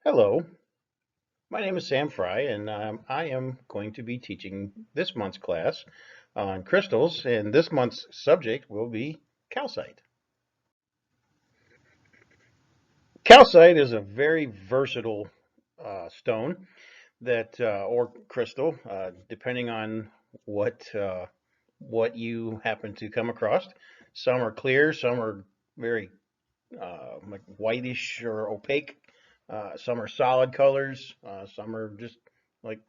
Hello, my name is Sam Fry, and I am going to be teaching this month's class on crystals, and this month's subject will be calcite. Calcite is a very versatile stone or crystal, depending on what you happen to come across. Some are clear, some are very like whitish or opaque. Some are solid colors. Some are just like,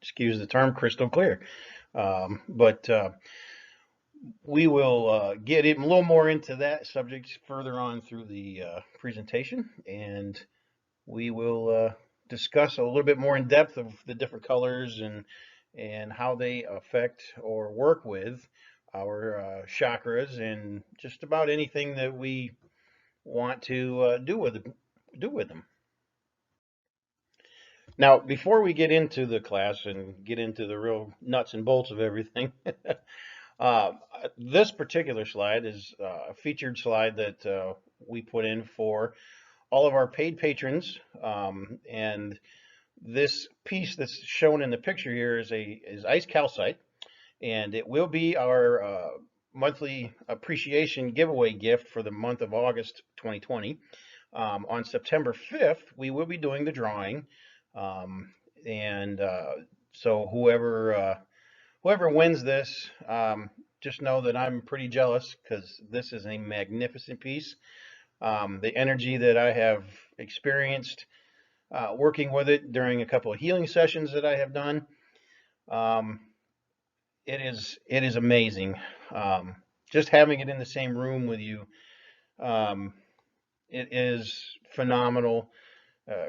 excuse the term, crystal clear. But we will get a little more into that subject further on through the presentation, and we will discuss a little bit more in depth of the different colors and how they affect or work with our chakras and just about anything that we want to do with them. Now, before we get into the class and get into the real nuts and bolts of everything, uh, this particular slide is a featured slide that we put in for all of our paid patrons. And this piece that's shown in the picture here is ice calcite, and it will be our monthly appreciation giveaway gift for the month of August 2020. On September 5th, we will be doing the drawing, um, and so whoever wins this, just know that I'm pretty jealous because this is a magnificent piece. The energy that I have experienced working with it during a couple of healing sessions that I have done, um, it is amazing. Um, just having it in the same room with you, um, it is phenomenal.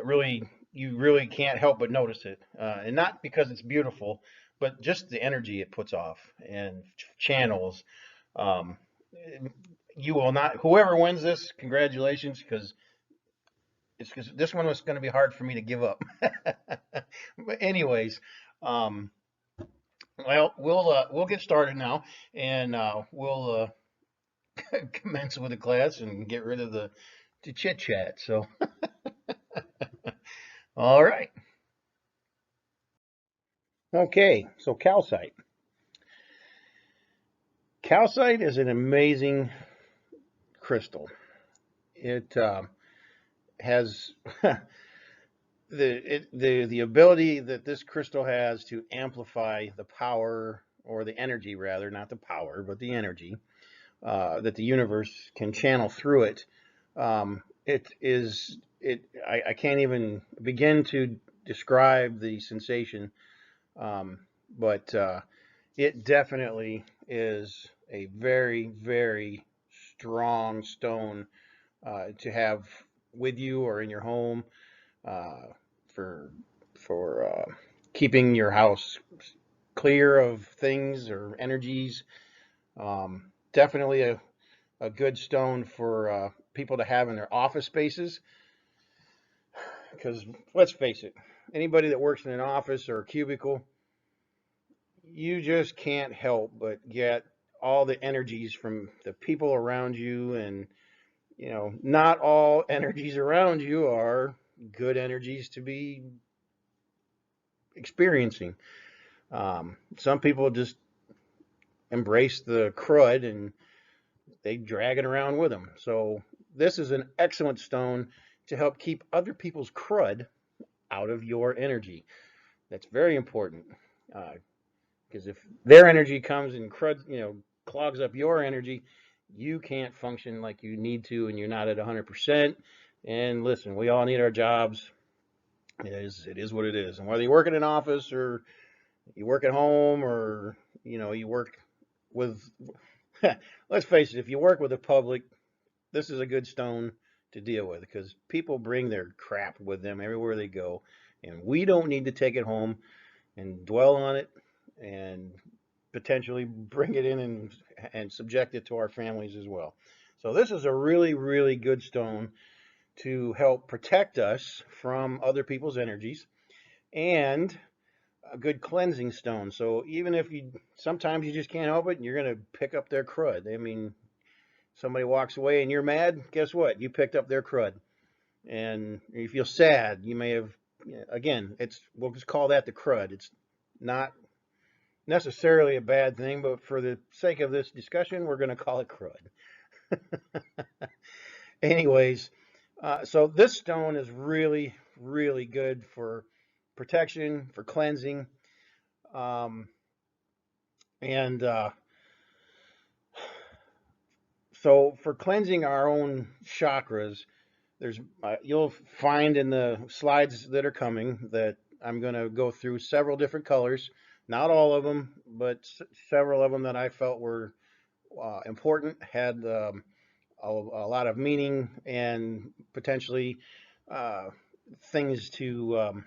Really, you really can't help but notice it, and not because it's beautiful, but just the energy it puts off and channels. Um, you will not. Whoever wins this, congratulations, because this one was going to be hard for me to give up. But anyways, um, well, we'll get started now, and we'll commence with the class and get rid of the chit chat. So, all right. Okay, so calcite. Calcite is an amazing crystal. It has the ability that this crystal has to amplify the power or the energy, rather, not the power, but the energy that the universe can channel through it. I can't even begin to describe the sensation, um, but it definitely is a very, very strong stone to have with you or in your home uh, for keeping your house clear of things or energies. Definitely a good stone for people to have in their office spaces. Because let's face it, anybody that works in an office or a cubicle, you just can't help but get all the energies from the people around you. And, not all energies around you are good energies to be experiencing. Some people just embrace the crud and they drag it around with them. So, this is an excellent stone to help keep other people's crud out of your energy. That's very important. Because if their energy comes and clogs up your energy, you can't function like you need to, and you're not at 100%. And listen, we all need our jobs. It is what it is. And whether you work in an office or you work at home or you work with, let's face it, if you work with the public, this is a good stone to deal with because people bring their crap with them everywhere they go, and we don't need to take it home and dwell on it and potentially bring it in and subject it to our families as well. So this is a really, really good stone to help protect us from other people's energies and a good cleansing stone. So even if sometimes you just can't help it and you're going to pick up their crud. I mean, somebody walks away and you're mad, guess what? You picked up their crud. and you feel sad. You may have, again, we'll just call that the crud. It's not necessarily a bad thing, but for the sake of this discussion, we're going to call it crud. Anyways, so this stone is really, really good for protection, for cleansing, um, and so for cleansing our own chakras, there's you'll find in the slides that are coming that I'm going to go through several different colors, not all of them, but several of them that I felt were important, had a lot of meaning and potentially uh, things to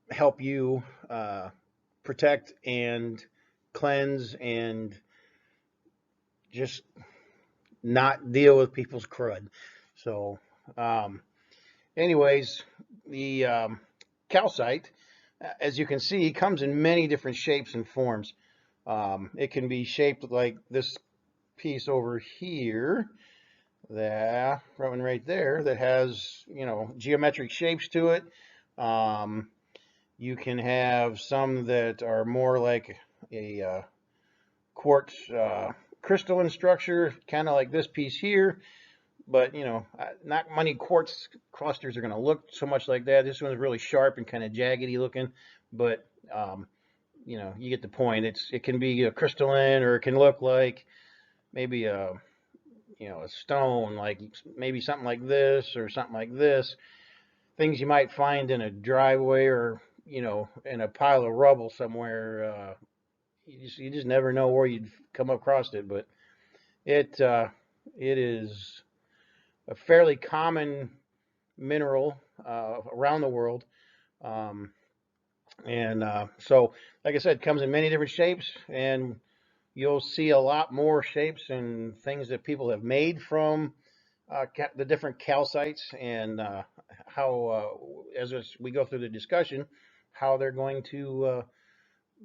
help you protect and cleanse and just not deal with people's crud. So, um, anyways, the calcite, as you can see, comes in many different shapes and forms. It can be shaped like this piece over here, that one right there, that has, geometric shapes to it. Um, you can have some that are more like a quartz crystalline structure, kind of like this piece here. But not many quartz clusters are going to look so much like that. This one's really sharp and kind of jaggedy looking, but you get the point. It can be a crystalline, or it can look like maybe a stone, like maybe something like this or something like this. Things you might find in a driveway, or in a pile of rubble somewhere. You just never know where you'd come across it, but it is a fairly common mineral around the world. Um, and so, like I said, it comes in many different shapes, and you'll see a lot more shapes and things that people have made from the different calcites, and how, as we go through the discussion, how they're going to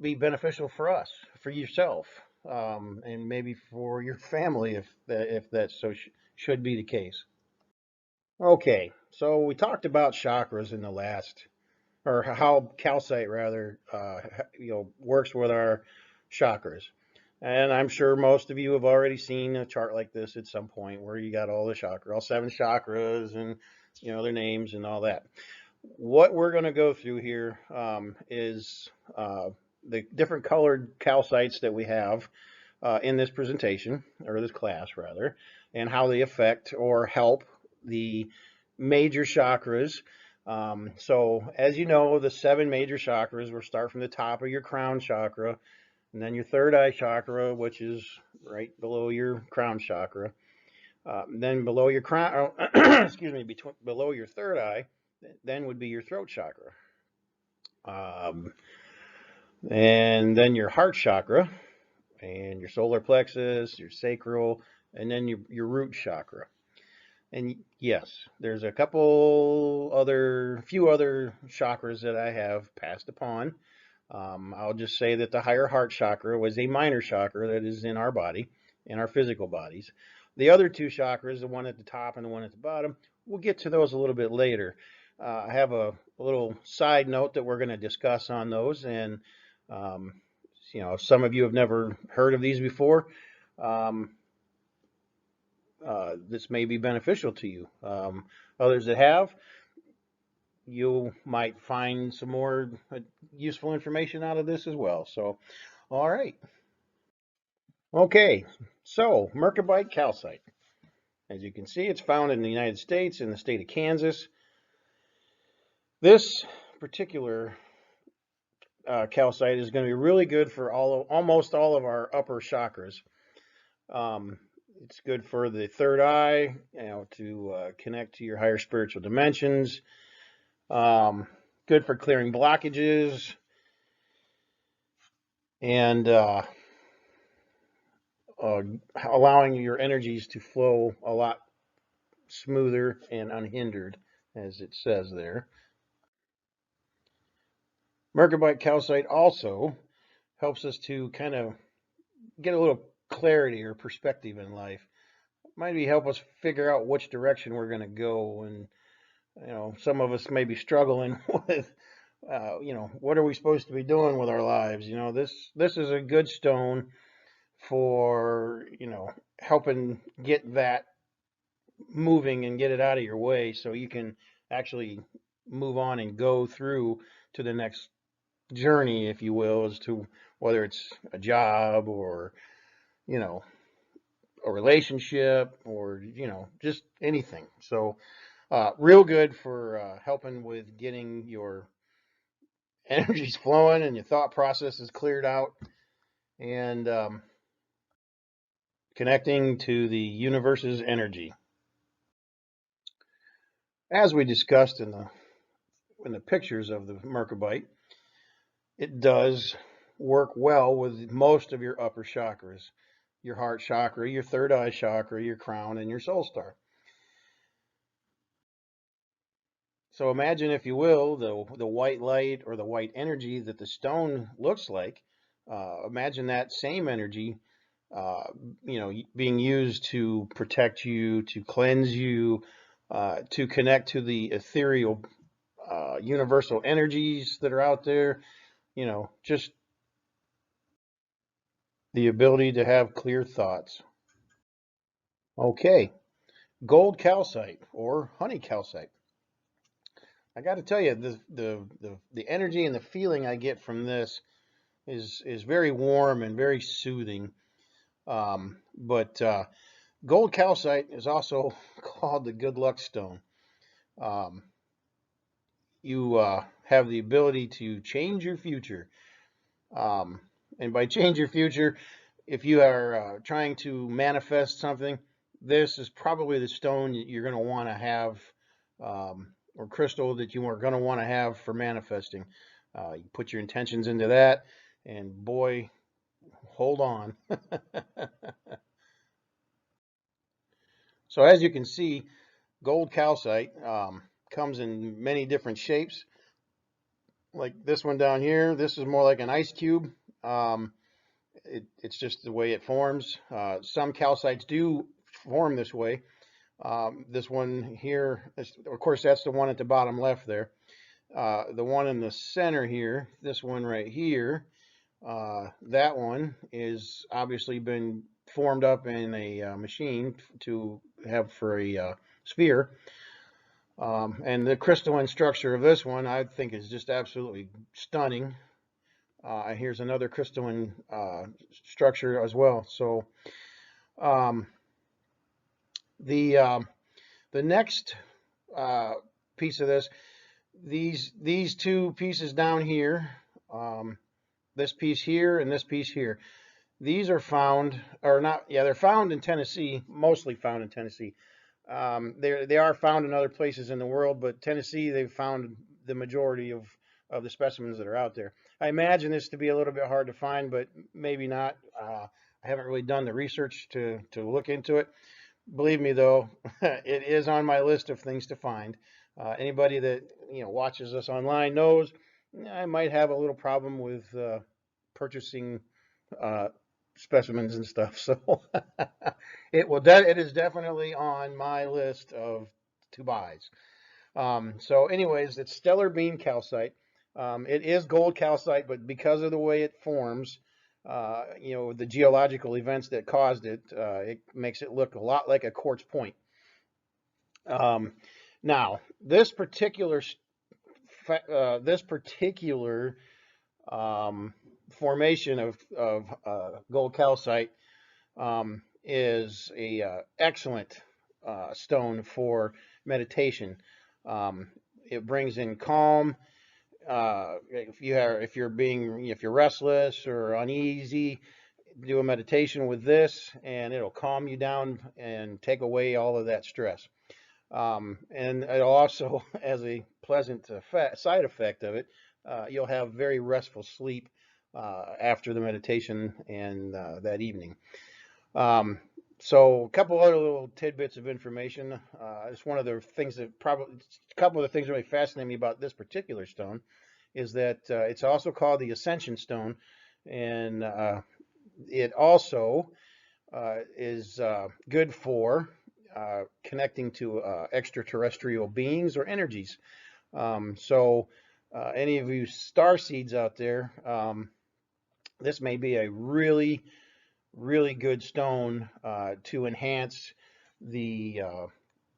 be beneficial for us, for yourself, and maybe for your family, if that should be the case. Okay, so we talked about chakras in the last, or how calcite rather, works with our chakras. And I'm sure most of you have already seen a chart like this at some point, where you got all the chakras, all 7 chakras, and their names and all that. What we're going to go through here is the different colored calcites that we have in this presentation, or this class rather, and how they affect or help the major chakras. So as you know, the 7 major chakras will start from the top of your crown chakra, and then your third eye chakra, which is right below your crown chakra. Then below your crown, excuse me, below your third eye, then would be your throat chakra. Um, and then your heart chakra, and your solar plexus, your sacral, and then your root chakra. And yes, there's a few other chakras that I have passed upon. I'll just say that the higher heart chakra was a minor chakra that is in our body, in our physical bodies. The other 2 chakras, the one at the top and the one at the bottom, we'll get to those a little bit later. I have a little side note that we're going to discuss on those, and um, some of you have never heard of these before. Um, this may be beneficial to you. Others that have, you might find some more useful information out of this as well. So, all right. Okay, so Merkabite calcite. As you can see, it's found in the United States, in the state of Kansas. This particular calcite is going to be really good for almost all of our upper chakras. Um, it's good for the third eye, to connect to your higher spiritual dimensions. Good for clearing blockages, and uh, allowing your energies to flow a lot smoother and unhindered, as it says there. Merkabite calcite also helps us to kind of get a little clarity or perspective in life. Might be help us figure out which direction we're going to go. And some of us may be struggling with, what are we supposed to be doing with our lives? This is a good stone for helping get that moving and get it out of your way, so you can actually move on and go through to the next journey, if you will, as to whether it's a job or you know a relationship or just anything. So real good for helping with getting your energies flowing and your thought process is cleared out, and connecting to the universe's energy, as we discussed in the pictures of the Merkabite. It does work well with most of your upper chakras, your heart chakra, your third eye chakra, your crown, and your soul star. So imagine, if you will, the white light or the white energy that the stone looks like. Imagine that same energy, uh, being used to protect you, to cleanse you, to connect to the ethereal, universal energies that are out there. Just the ability to have clear thoughts. Okay, gold calcite or honey calcite. I got to tell you, the energy and the feeling I get from this is very warm and very soothing. But gold calcite is also called the good luck stone. Um, you have the ability to change your future. Um, and by change your future, if you are trying to manifest something, this is probably the stone that you're going to want to have, or crystal that you are going to want to have for manifesting. You put your intentions into that, and boy, hold on. So as you can see, gold calcite comes in many different shapes. Like this one down here, this is more like an ice cube. Um, it's just the way it forms. Some calcites do form this way. This one here, of course, that's the one at the bottom left there. The one in the center here, this one right here, that one is obviously been formed up in a machine to have for a sphere. And the crystalline structure of this one, I think, is just absolutely stunning. Here's another crystalline structure as well. So um, the um, the next uh, piece of this, these two pieces down here, um, this piece here and this piece here, these are found, or not, yeah, they're found in Tennessee, mostly found in Tennessee. They are found in other places in the world, but Tennessee, they've found the majority of the specimens that are out there. I imagine this to be a little bit hard to find, but maybe not. I haven't really done the research to look into it. Believe me, though, it is on my list of things to find. Anybody that watches us online knows I might have a little problem with purchasing uh, specimens and stuff. So it is definitely on my list of to buys. So anyways, it's stellar beam calcite. It is gold calcite, but because of the way it forms, the geological events that caused it, it makes it look a lot like a quartz point. Um, Now, this particular formation of gold calcite is a excellent stone for meditation. Um, it brings in calm. If you're restless or uneasy, do a meditation with this, and it'll calm you down and take away all of that stress. And it'll also, as a pleasant side effect of it, you'll have very restful sleep after the meditation and that evening. Um, so a couple other little tidbits of information. It's one of the things that probably, a couple of the things that really fascinate me about this particular stone is that it's also called the Ascension Stone, and it also is good for connecting to extraterrestrial beings or energies. Any of you star seeds out there, this may be a really, really good stone to enhance the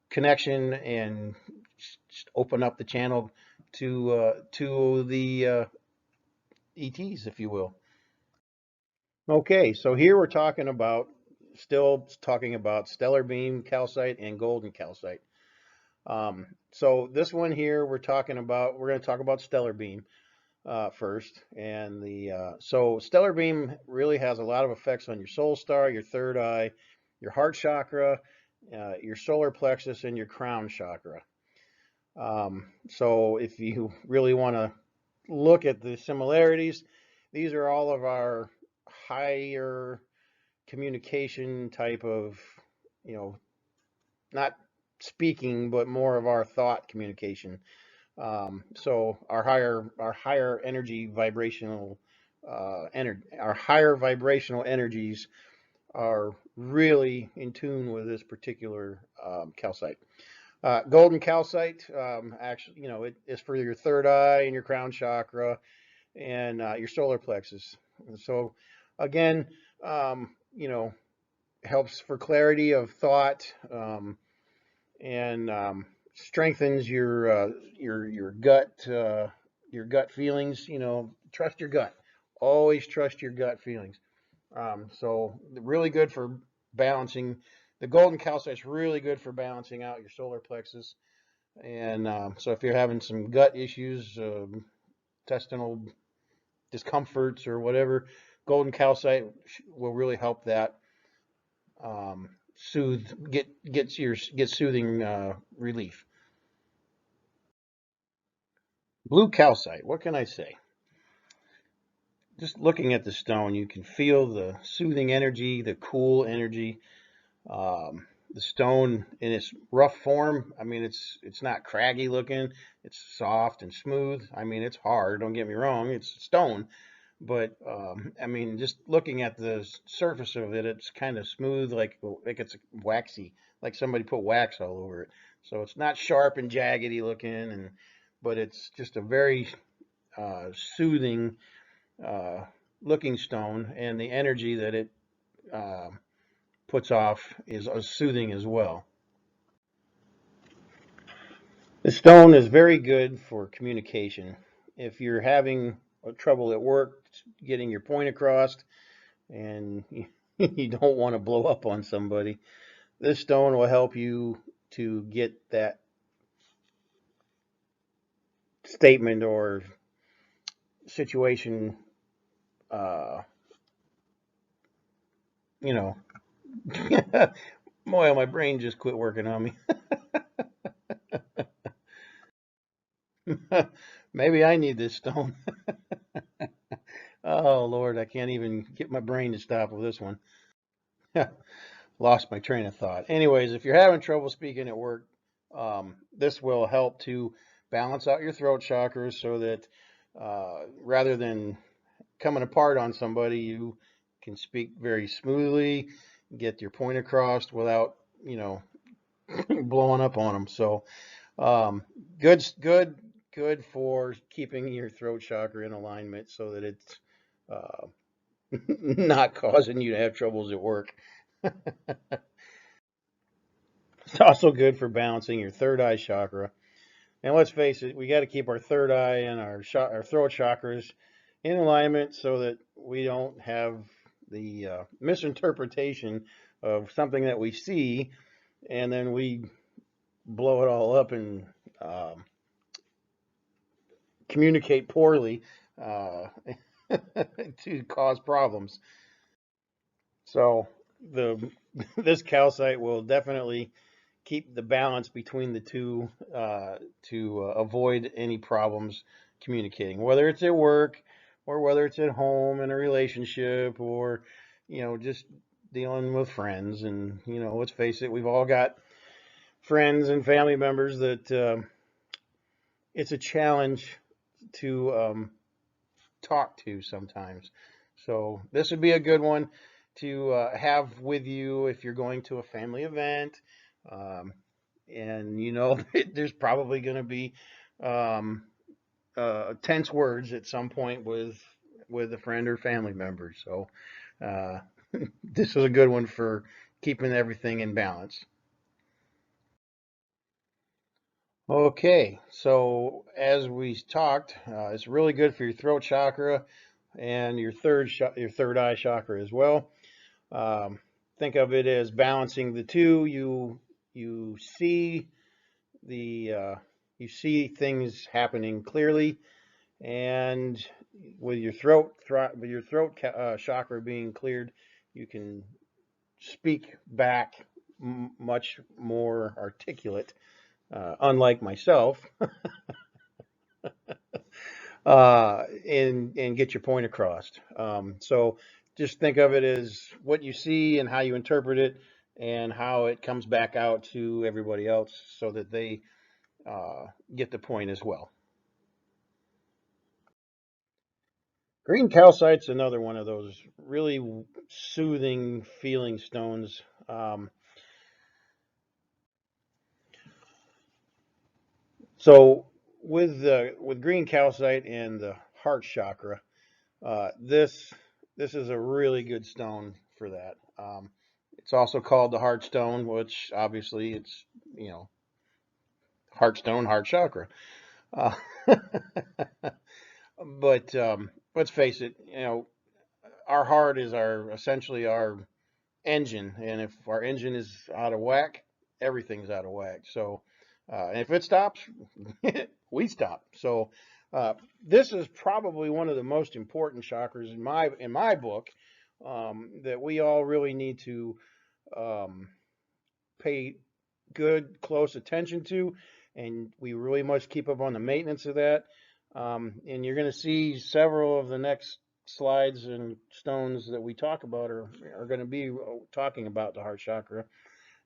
connection and open up the channel to the ETs, if you will. Okay, so here we're talking about, still talking about stellar beam calcite and golden calcite. So this one here we're going to talk about stellar beam first. And so stellar beam really has a lot of effects on your soul star, your third eye, your heart chakra, your solar plexus, and your crown chakra. So if you really want to look at the similarities, these are all of our higher communication type of, not speaking, but more of our thought communication. So our higher energy vibrational our higher vibrational energies are really in tune with this particular calcite. Golden calcite, actually, it is for your third eye and your crown chakra and your solar plexus. And so, again, helps for clarity of thought, and strengthens your gut feelings. Trust your gut. Always trust your gut feelings. So really good for balancing. The golden calcite is really good for balancing out your solar plexus. And so if you're having some gut issues, intestinal discomforts or whatever, golden calcite will really help that get soothing relief. Blue calcite, what can I say? Just looking at the stone, you can feel the soothing energy, the cool energy. The stone in its rough form, I mean, it's not craggy looking. It's soft and smooth. I mean, it's hard. Don't get me wrong. It's stone, but I mean, just looking at the surface of it, it's kind of smooth, like it's waxy, like somebody put wax all over it. So it's not sharp and jaggedy looking, but it's just a very soothing looking stone, and the energy that it uh, puts off is soothing as well. The stone is very good for communication. If you're having trouble at work getting your point across and you don't want to blow up on somebody, this stone will help you to get that statement or situation, uh, you know. Boy, my brain just quit working on me. Maybe I need this stone. Oh, Lord, I can't even get my brain to stop with this one. Lost my train of thought. Anyways, if you're having trouble speaking at work, this will help to balance out your throat chakras so that rather than coming apart on somebody, you can speak very smoothly, get your point across without, blowing up on them. So, um, good for keeping your throat chakra in alignment so that it's uh, not causing you to have troubles at work. It's also good for balancing your third eye chakra. And let's face it, we got to keep our third eye and our throat chakras in alignment so that we don't have the misinterpretation of something that we see, and then we blow it all up and communicate poorly uh, to cause problems. So the this calcite will definitely keep the balance between the two to avoid any problems communicating, whether it's at work or whether it's at home in a relationship or, just dealing with friends. And, let's face it, we've all got friends and family members that it's a challenge to talk to sometimes. So this would be a good one. to have with you if you're going to a family event. Um, and you know, there's probably going to be um, tense words at some point with a friend or family member. So uh, this is a good one for keeping everything in balance. Okay, so as we talked, it's really good for your throat chakra and your your third eye chakra as well. Um, think of it as balancing the two. You see the you see things happening clearly, and with your chakra being cleared, you can speak back much more articulate. Unlike myself, and get your point across. So just think of it as what you see and how you interpret it, and how it comes back out to everybody else, so that they get the point as well. Green calcite's another one of those really soothing feeling stones. So with green calcite and the heart chakra, this is a really good stone for that. It's also called the heart stone, which obviously it's, you know, heart stone, heart chakra. Uh, but let's face it, you know, our heart is our essentially our engine, and if our engine is out of whack, everything's out of whack. So, and if it stops, we stop. So, uh, this is probably one of the most important chakras in my book, that we all really need to um, pay good, close attention to, and we really must keep up on the maintenance of that. And you're going to see several of the next slides and stones that we talk about are going to be talking about the heart chakra.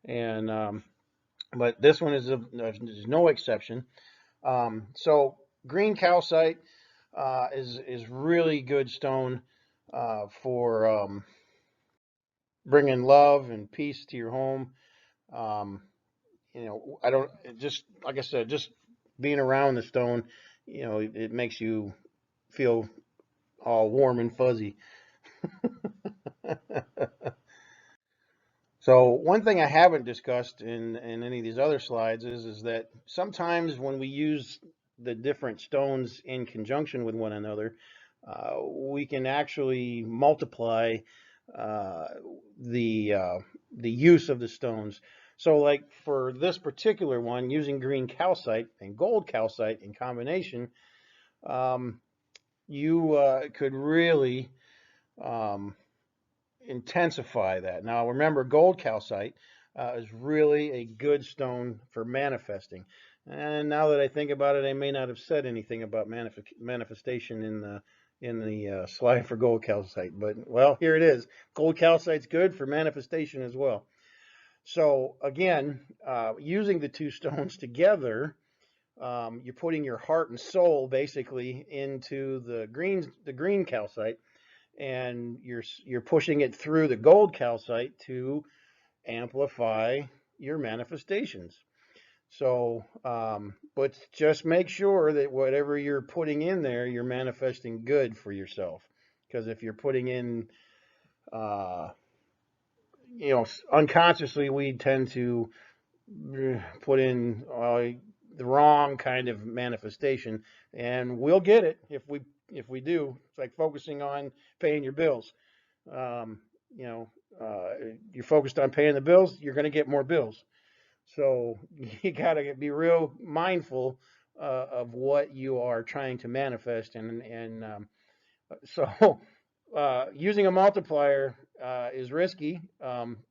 And but this one is no exception. So green calcite is really good stone for bringing love and peace to your home. Um, you know, I don't just like I said, just being around the stone, you know, it makes you feel all warm and fuzzy. So one thing I haven't discussed in any of these other slides is that sometimes when we use the different stones in conjunction with one another, we can actually multiply uh, the uh, the use of the stones. So, like for this particular one, using green calcite and gold calcite in combination, um, you could really um, intensify that. Now, remember, gold calcite is really a good stone for manifesting. And now that I think about it, I may not have said anything about manifestation in the slide for gold calcite, but well, here it is. Gold calcite's good for manifestation as well. So again, using the two stones together, you're putting your heart and soul basically into the green calcite, and you're pushing it through the gold calcite to amplify your manifestations. So, but just make sure that whatever you're putting in there, you're manifesting good for yourself. Because if you're putting in, uh, you know, unconsciously, we tend to put in the wrong kind of manifestation, and we'll get it if we do. It's like focusing on paying your bills. Um, you know, you're focused on paying the bills, you're going to get more bills. So you got to be real mindful of what you are trying to manifest, and so using a multiplier is risky.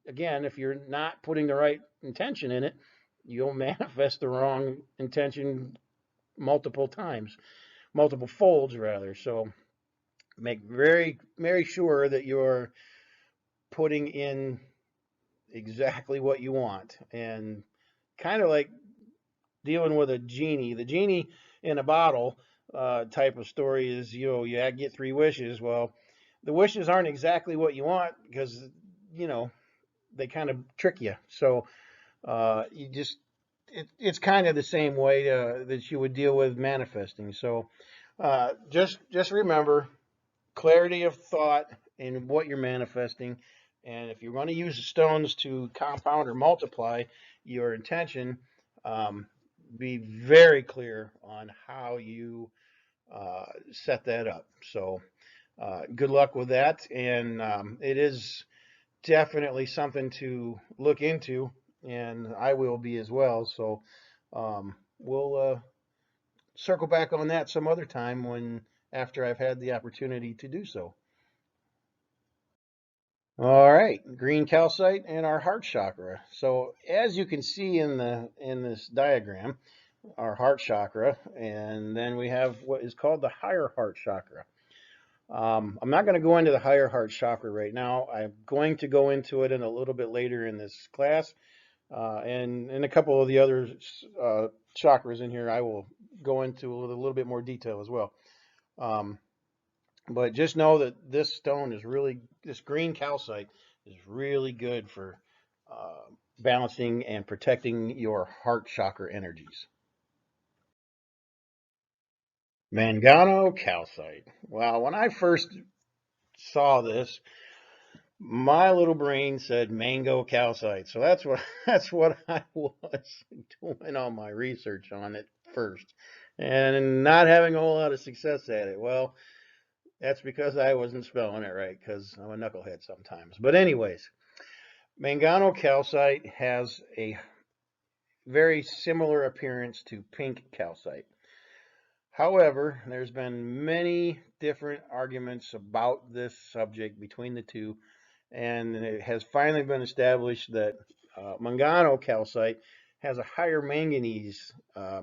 Again, if you're not putting the right intention in it, you'll manifest the wrong intention multiple times, multiple folds rather. So make very sure that you're putting in exactly what you want, and kind of like dealing with a genie. The genie in a bottle type of story is, you know, you get three wishes. Well, the wishes aren't exactly what you want because, you know, they kind of trick you. So you just, it's kind of the same way that you would deal with manifesting. So just remember clarity of thought in what you're manifesting. And if you're going to use the stones to compound or multiply your intention, um, be very clear on how you set that up. So, good luck with that. And it is definitely something to look into, and I will be as well. So, we'll circle back on that some other time when after I've had the opportunity to do so. All right, green calcite and our heart chakra. So as you can see in this diagram, our heart chakra, and then we have what is called the higher heart chakra. I'm not going to go into the higher heart chakra right now. I'm going to go into it in a little bit later in this class, and a couple of the other chakras in here I will go into a little bit more detail as well. Um, but just know that this stone is really, this green calcite is really good for balancing and protecting your heart chakra energies. Mangano calcite. Well, when I first saw this, my little brain said mango calcite. So that's what that's what I was doing all my research on it first, and not having a whole lot of success at it. Well, that's because I wasn't spelling it right, because I'm a knucklehead sometimes. But anyways, Mangano calcite has a very similar appearance to pink calcite. However, there's been many different arguments about this subject between the two, and it has finally been established that Mangano calcite has a higher manganese uh,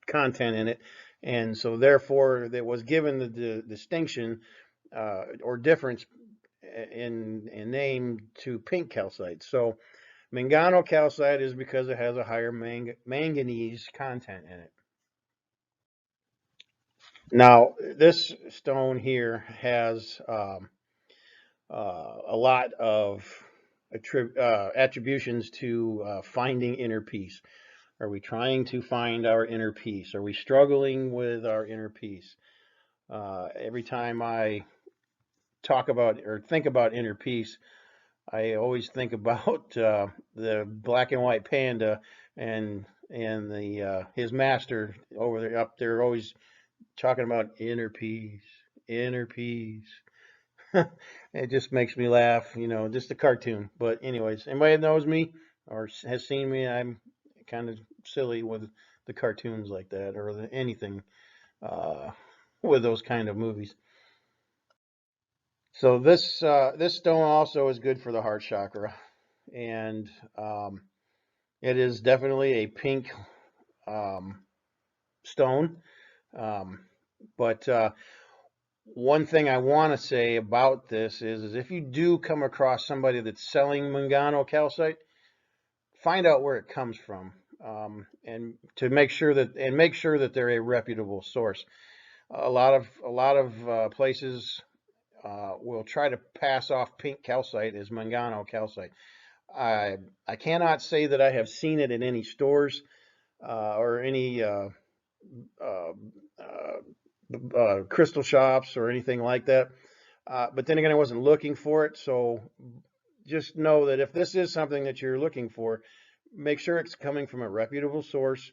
content in it, and so therefore it was given the distinction or difference in name to pink calcite. So Mangano calcite is because it has a higher manganese content in it. Now this stone here has a lot of attributions to finding inner peace. Are we trying to find our inner peace? Are we struggling with our inner peace? Every time I talk about or think about inner peace, I always think about the black and white panda and the his master over there up there always talking about inner peace, inner peace. It just makes me laugh, you know, just a cartoon. But anyways, anybody that knows me or has seen me, I'm kind of silly with the cartoons like that or anything uh, with those kind of movies. So this stone also is good for the heart chakra, and um, it is definitely a pink um, stone. Um, but one thing I want to say about this is if you do come across somebody that's selling Mangano calcite, find out where it comes from, and to make sure that they're a reputable source. A lot of places will try to pass off pink calcite as Mangano calcite. I I cannot say that I have seen it in any stores or any uh, crystal shops or anything like that. But then again, I wasn't looking for it, so just know that if this is something that you're looking for, make sure it's coming from a reputable source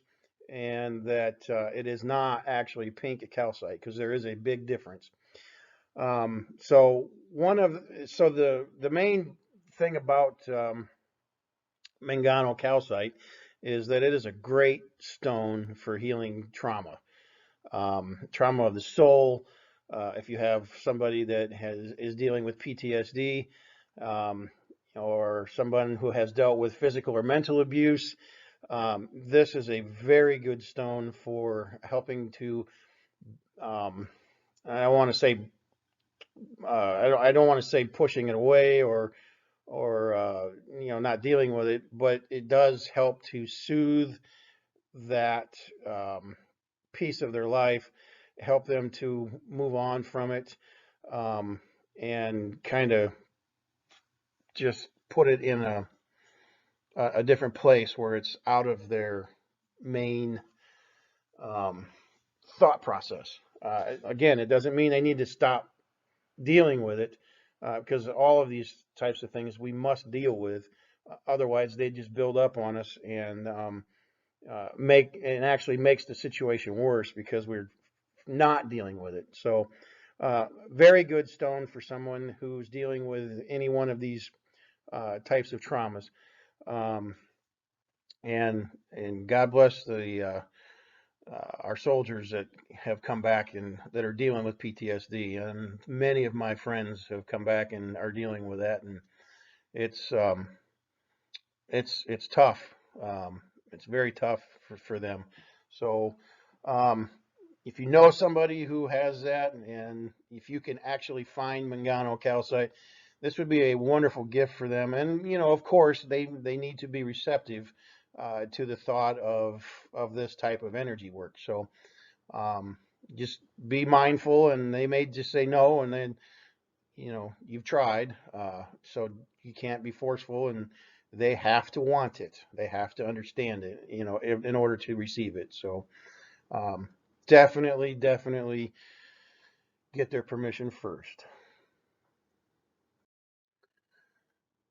and that it is not actually pink calcite because there is a big difference. So the main thing about Mangano calcite is that it is a great stone for healing trauma, trauma of the soul. If you have somebody that is dealing with PTSD, um, or someone who has dealt with physical or mental abuse, this is a very good stone for helping to. Um, I don't want to say I don't want to say pushing it away or not dealing with it, but it does help to soothe that piece of their life, help them to move on from it. and kind of just put it in a different place where it's out of their main um, thought process. Again, it doesn't mean they need to stop dealing with it, because all of these types of things we must deal with. Otherwise, they just build up on us and make and actually makes the situation worse because we're not dealing with it. So, very good stone for someone who's dealing with any one of these types of traumas. Um, and God bless the our soldiers that have come back and that are dealing with PTSD. And many of my friends have come back and are dealing with that, and it's um, it's tough. It's very tough for them. So, um, if you know somebody who has that, and if you can actually find Mangano calcite, this would be a wonderful gift for them. And of course, they need to be receptive to the thought of this type of energy work. So, um, just be mindful, and they may just say no, and then you've tried, so you can't be forceful, and they have to want it. They have to understand it, in order to receive it. So, um, definitely get their permission first.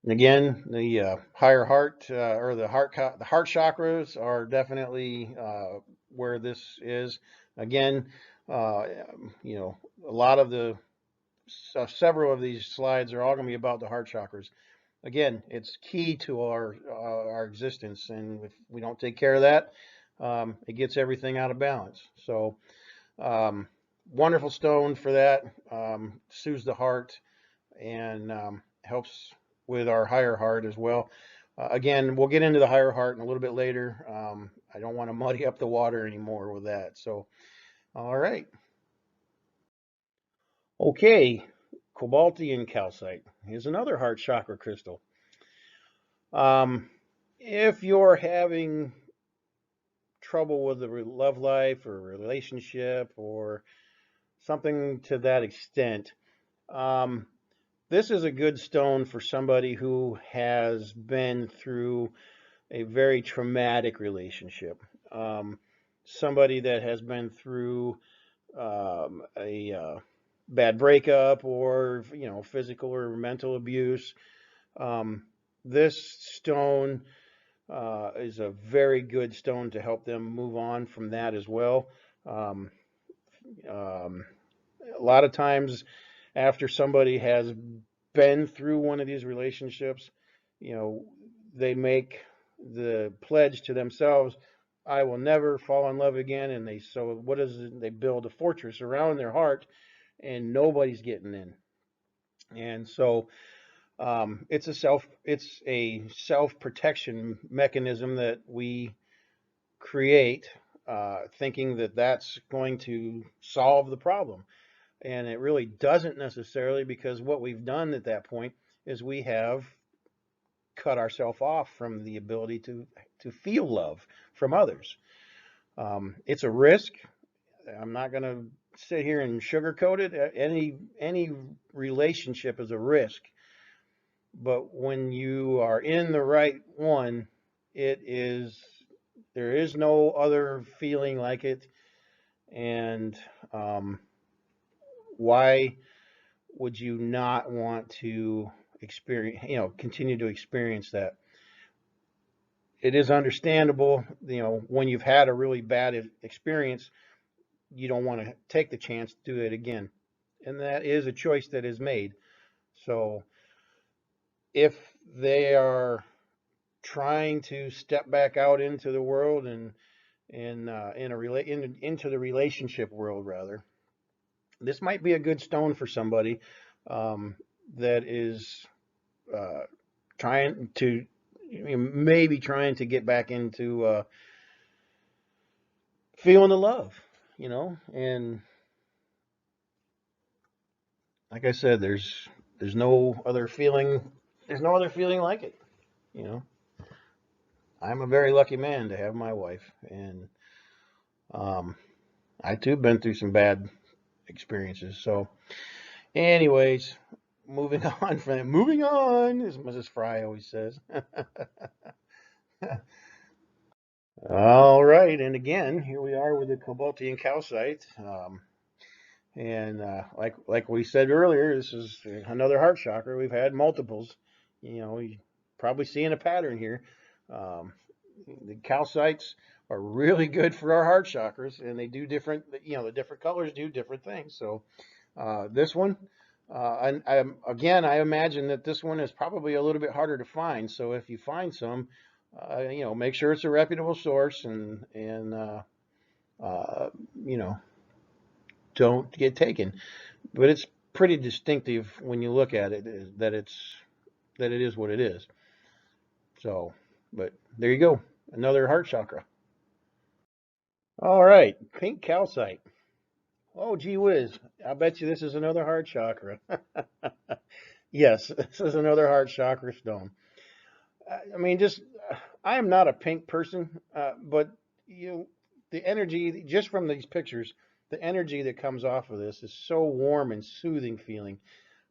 And again, the higher heart or the heart chakras are definitely where this is. Again, uh, a lot of the several of these slides are all going to be about the heart chakras. Again, it's key to our existence, and if we don't take care of that, it gets everything out of balance. So, um, wonderful stone for that. Soothes the heart and helps with our higher heart as well. Again, we'll get into the higher heart in a little bit later. I don't want to muddy up the water anymore with that. So, all right. Okay. Cobaltian calcite is another heart chakra crystal. Um, if you're having trouble with the love life or relationship or something to that extent, um, this is a good stone for somebody who has been through a very traumatic relationship. Somebody that has been through a bad breakup, or physical or mental abuse. Um, this stone is a very good stone to help them move on from that as well. Um, um, a lot of times, after somebody has been through one of these relationships, you know, they make the pledge to themselves, I will never fall in love again. And so what is it? They build a fortress around their heart, and nobody's getting in. And so it's a self protection mechanism that we create, thinking that that's going to solve the problem. And it really doesn't necessarily, because what we've done at that point is we have cut ourselves off from the ability to feel love from others. It's a risk. I'm not going to sit here and sugarcoat it. Any relationship is a risk, but when you are in the right one, it is there is no other feeling like it. And why would you not want to experience, continue to experience that? It is understandable, when you've had a really bad experience, you don't want to take the chance to do it again. And that is a choice that is made. So if they are trying to step back out into the world and into the relationship world rather, this might be a good stone for somebody um, that is uh, trying to maybe trying to get back into feeling the love, and like I said, there's no other feeling. There's no other feeling like it. You know, I'm a very lucky man to have my wife, and um, I too been through some bad experiences. So Anyways, moving on from that. Moving on, as Mrs. Fry always says. All right, and again, here we are with the Cobaltian Calcite. And like we said earlier, this is another heart chakra. We've had multiples. You probably seeing a pattern here. Um, the calcites are really good for our heart chakras, and they do different. The different colors do different things. So this one, again, I imagine that this one is probably a little bit harder to find. So if you find some, make sure it's a reputable source, and uh, you know, don't get taken. But it's pretty distinctive when you look at it that it is what it is. So, but there you go, another heart chakra. All right, pink calcite. Oh, gee whiz! I bet you this is another heart chakra. Yes, this is another heart chakra stone. I mean, just I am not a pink person, but you, the energy just from these pictures, the energy that comes off of this is so warm and soothing feeling.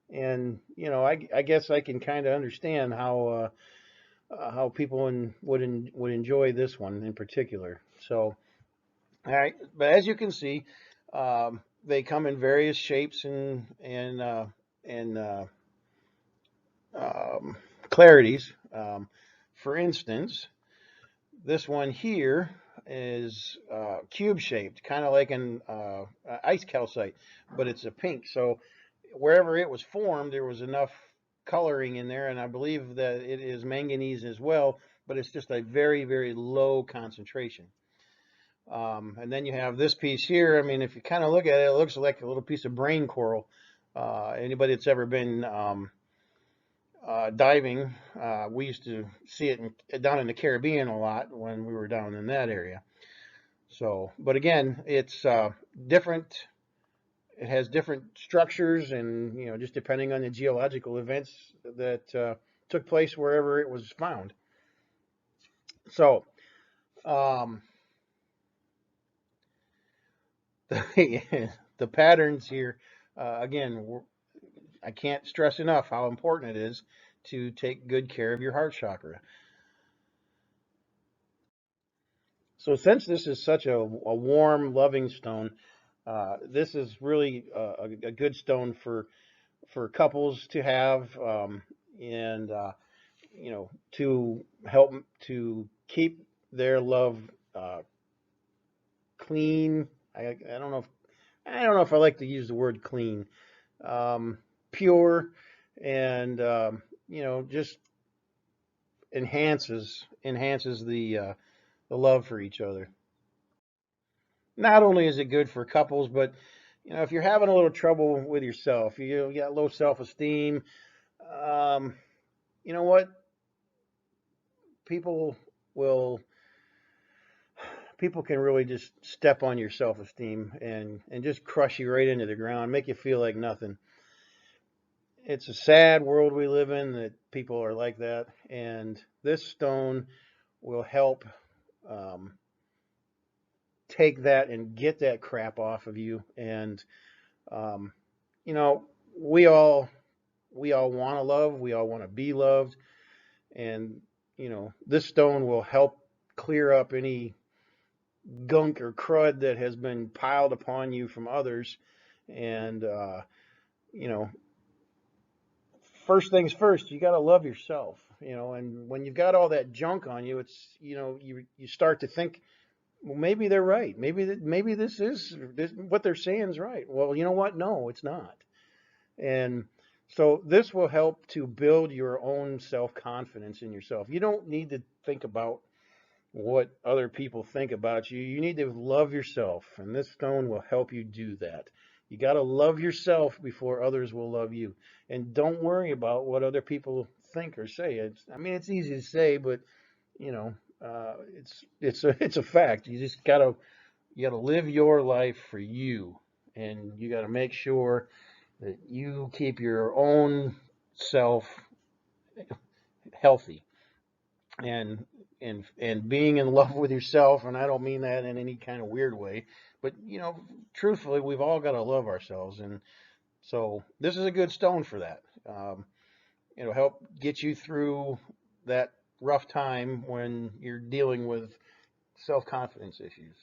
And I guess I can kind of understand how people would enjoy this one in particular. So, all right, but as you can see, they come in various shapes and um, clarities. For instance, this one here is cube shaped, kind of like an ice calcite, but it's a pink. So wherever it was formed, there was enough coloring in there, and I believe that it is manganese as well, but it's just a very, very low concentration. And then you have this piece here. I mean, if you kind of look at it, it looks like a little piece of brain coral. Anybody that's ever been diving, we used to see it down in the Caribbean a lot when we were down in that area. So, but again, it's different. It has different structures, and just depending on the geological events that took place wherever it was found. So, um, the, the patterns here, again, I can't stress enough how important it is to take good care of your heart chakra. So, since this is such a warm, loving stone, this is really a good stone for couples to have, and to help to keep their love uh, clean. I don't know if I like to use the word clean, um, pure, and just enhances the love for each other. Not only is it good for couples, but if you're having a little trouble with yourself, you got low self-esteem. Um, you know what? People will people can really just step on your self-esteem and just crush you right into the ground, make you feel like nothing. It's a sad world we live in that people are like that, and this stone will help um, take that and get that crap off of you. And um, you know, we all we all want to love, we all want to be loved, and this stone will help clear up any gunk or crud that has been piled upon you from others. And you know, first things first, you got to love yourself. And when you've got all that junk on you, it's you start to think, well, maybe they're right. Maybe this what they're saying is right. Well, you know what? No, it's not. And so this will help to build your own self confidence in yourself. You don't need to think about what other people think about you. You need to love yourself, and this stone will help you do that. You got to love yourself before others will love you. And don't worry about what other people think or say. I mean, it's easy to say, but you know, it's a fact. You gotta live your life for you, and you got to make sure that you keep your own self healthy and being in love with yourself. And I don't mean that in any kind of weird way, but truthfully, we've all got to love ourselves. And So this is a good stone for that. It'll help get you through that rough time when you're dealing with self-confidence issues.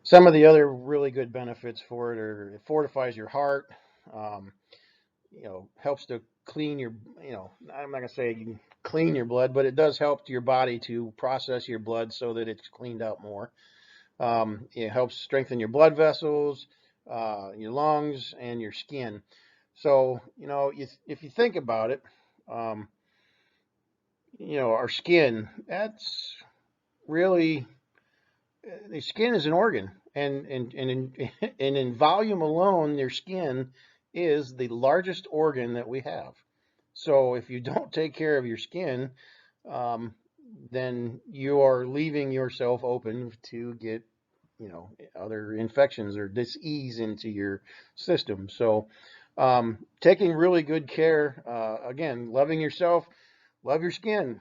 Some of the other really good benefits for it are it fortifies your heart, um, helps to clean your, I'm not gonna say you can clean your blood, but it does help your body to process your blood so that it's cleaned out more. It helps strengthen your blood vessels, your lungs, and your skin. So, if you think about it, um, our skin, that's really, the skin is an organ. And in volume alone, your skin is the largest organ that we have. So if you don't take care of your skin, um, then you are leaving yourself open to get, other infections or disease into your system. So, taking really good care, again, loving yourself, love your skin,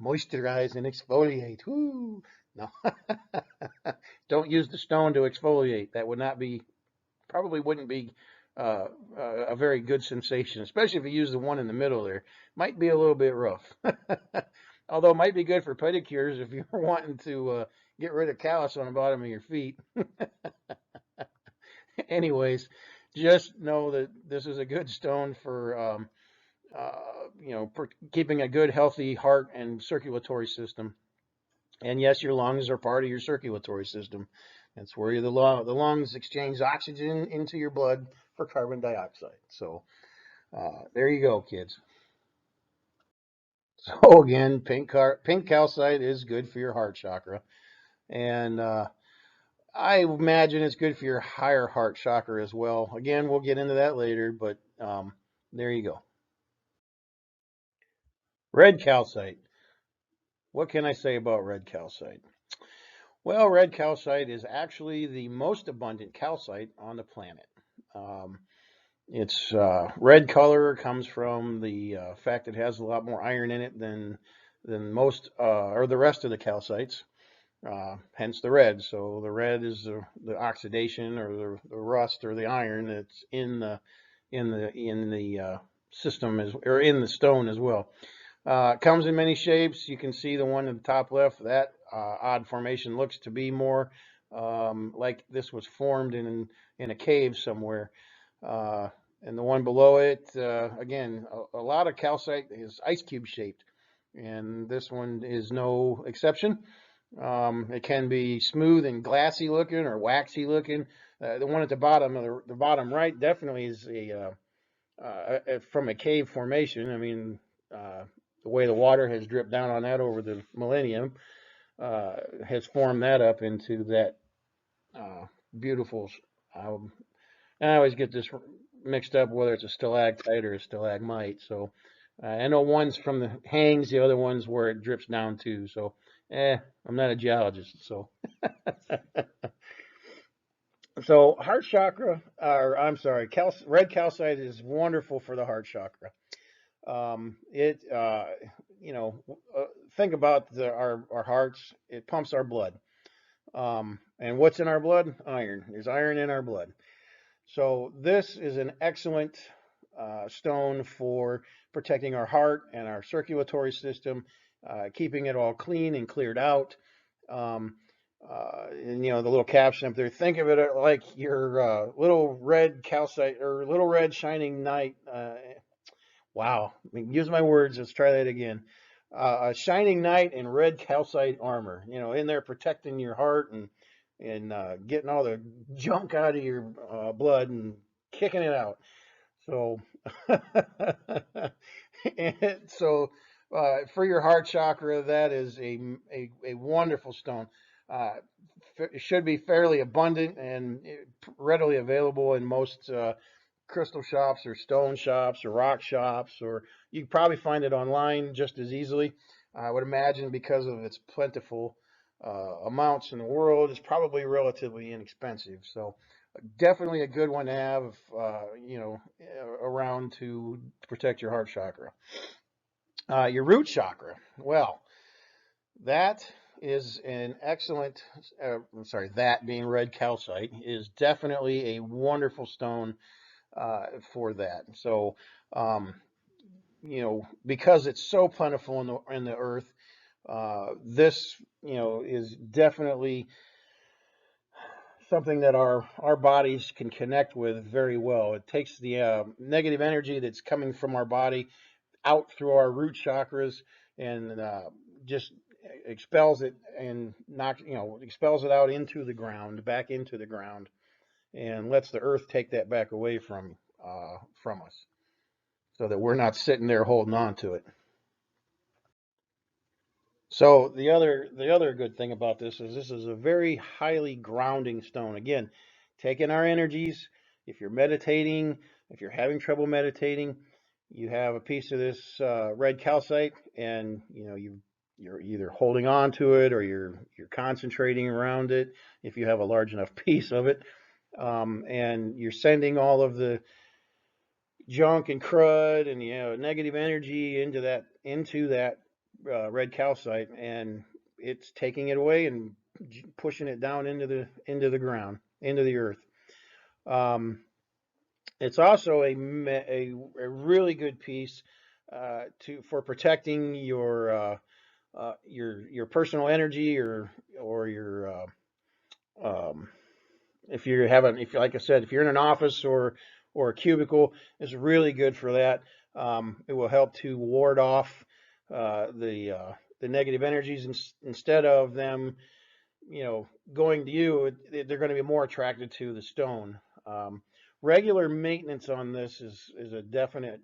moisturize and exfoliate. Woo! No, don't use the stone to exfoliate. That would not be, probably wouldn't be a very good sensation, especially if you use the one in the middle there. Might be a little bit rough. Although it might be good for pedicures if you're wanting to get rid of callus on the bottom of your feet. Anyways, just know that this is a good stone for keeping a good, healthy heart and circulatory system. And yes, your lungs are part of your circulatory system. That's where the lungs exchange oxygen into your blood for carbon dioxide. So there you go, kids. So again, pink calcite is good for your heart chakra, and I imagine it's good for your higher heart chakra as well. Again, we'll get into that later, but there you go. Red calcite. What can I say about red calcite? Well, red calcite is actually the most abundant calcite on the planet. Um, its red color comes from the fact it has a lot more iron in it than most or the rest of the calcites. Hence the red. So the red is the oxidation or the rust or the iron that's in the system or in the stone as well. It comes in many shapes. You can see the one in the top left. That odd formation looks to be more like this was formed in a cave somewhere. Uh, and the one below it, again, a lot of calcite is ice cube shaped, and this one is no exception. It can be smooth and glassy looking or waxy looking. The one at the bottom, the bottom right, definitely is from a cave formation. I mean, uh, the way the water has dripped down on that over the millennium has formed that up into that beautiful. Um, I always get this mixed up whether it's a stalactite or a stalagmite. So I know one's from the hangs, the other one's where it drips down to. So, I'm not a geologist. So heart chakra, or I'm sorry, red calcite is wonderful for the heart chakra. It, you know, think about our hearts. It pumps our blood. And what's in our blood? Iron. There's iron in our blood. So this is an excellent stone for protecting our heart and our circulatory system, keeping it all clean and cleared out. Um, and the little caption up there. Think of it like your little red calcite or little red shining knight. Wow, I mean, use my words. Let's try that again. A shining knight in red calcite armor. In there protecting your heart and getting all the junk out of your blood and kicking it out. So, and so for your heart chakra, that is a wonderful stone. Uh, it should be fairly abundant and readily available in most crystal shops or stone shops or rock shops, or you can probably find it online just as easily. I would imagine because of its plentiful amounts in the world, it's probably relatively inexpensive. So definitely a good one to have, around to protect your heart chakra. Your root chakra, well, that is an excellent, I'm sorry, that being red calcite is definitely a wonderful stone for that. So, um, because it's so plentiful in the earth, this, is definitely something that our bodies can connect with very well. It takes the negative energy that's coming from our body out through our root chakras and just expels it and expels it out into the ground, back into the ground, and lets the earth take that back away from us, so that we're not sitting there holding on to it. So the other good thing about this is a very highly grounding stone. Again, taking our energies. If you're meditating, if you're having trouble meditating, you have a piece of this red calcite, and you're either holding on to it or you're concentrating around it. If you have a large enough piece of it, and you're sending all of the junk and crud and negative energy into that red calcite, and it's taking it away and pushing it down into the ground, into the earth. Um, it's also a really good piece to for protecting your personal energy, or your if you're having, if like I said, if you're in an office or a cubicle, it's really good for that. It will help to ward off the negative energies, instead of them, going to you. They're going to be more attracted to the stone. Um, Regular maintenance on this is a definite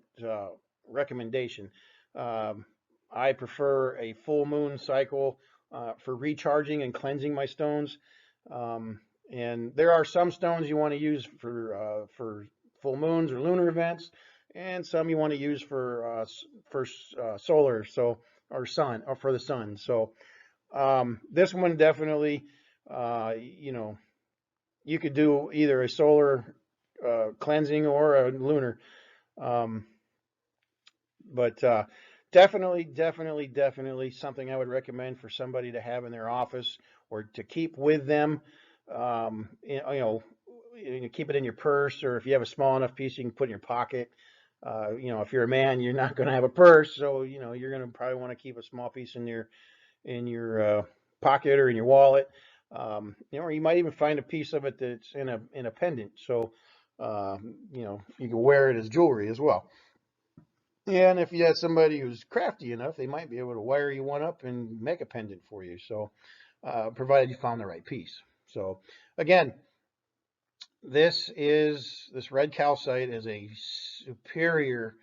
recommendation. Um, I prefer a full moon cycle for recharging and cleansing my stones. Um, and there are some stones you want to use for full moons or lunar events, and some you want to use for solar, or sun, or for the sun. So this one definitely, you know, you could do either a solar cleansing or a lunar. Um, but definitely something I would recommend for somebody to have in their office or to keep with them. Keep it in your purse, or if you have a small enough piece, you can put in your pocket. If you're a man, you're not going to have a purse, so you're going to probably want to keep a small piece in your pocket or in your wallet. Or you might even find a piece of it that's in a pendant, so you can wear it as jewelry as well. And if you had somebody who's crafty enough, they might be able to wire you one up and make a pendant for you. So, provided you found the right piece. So, again, this red calcite is a superior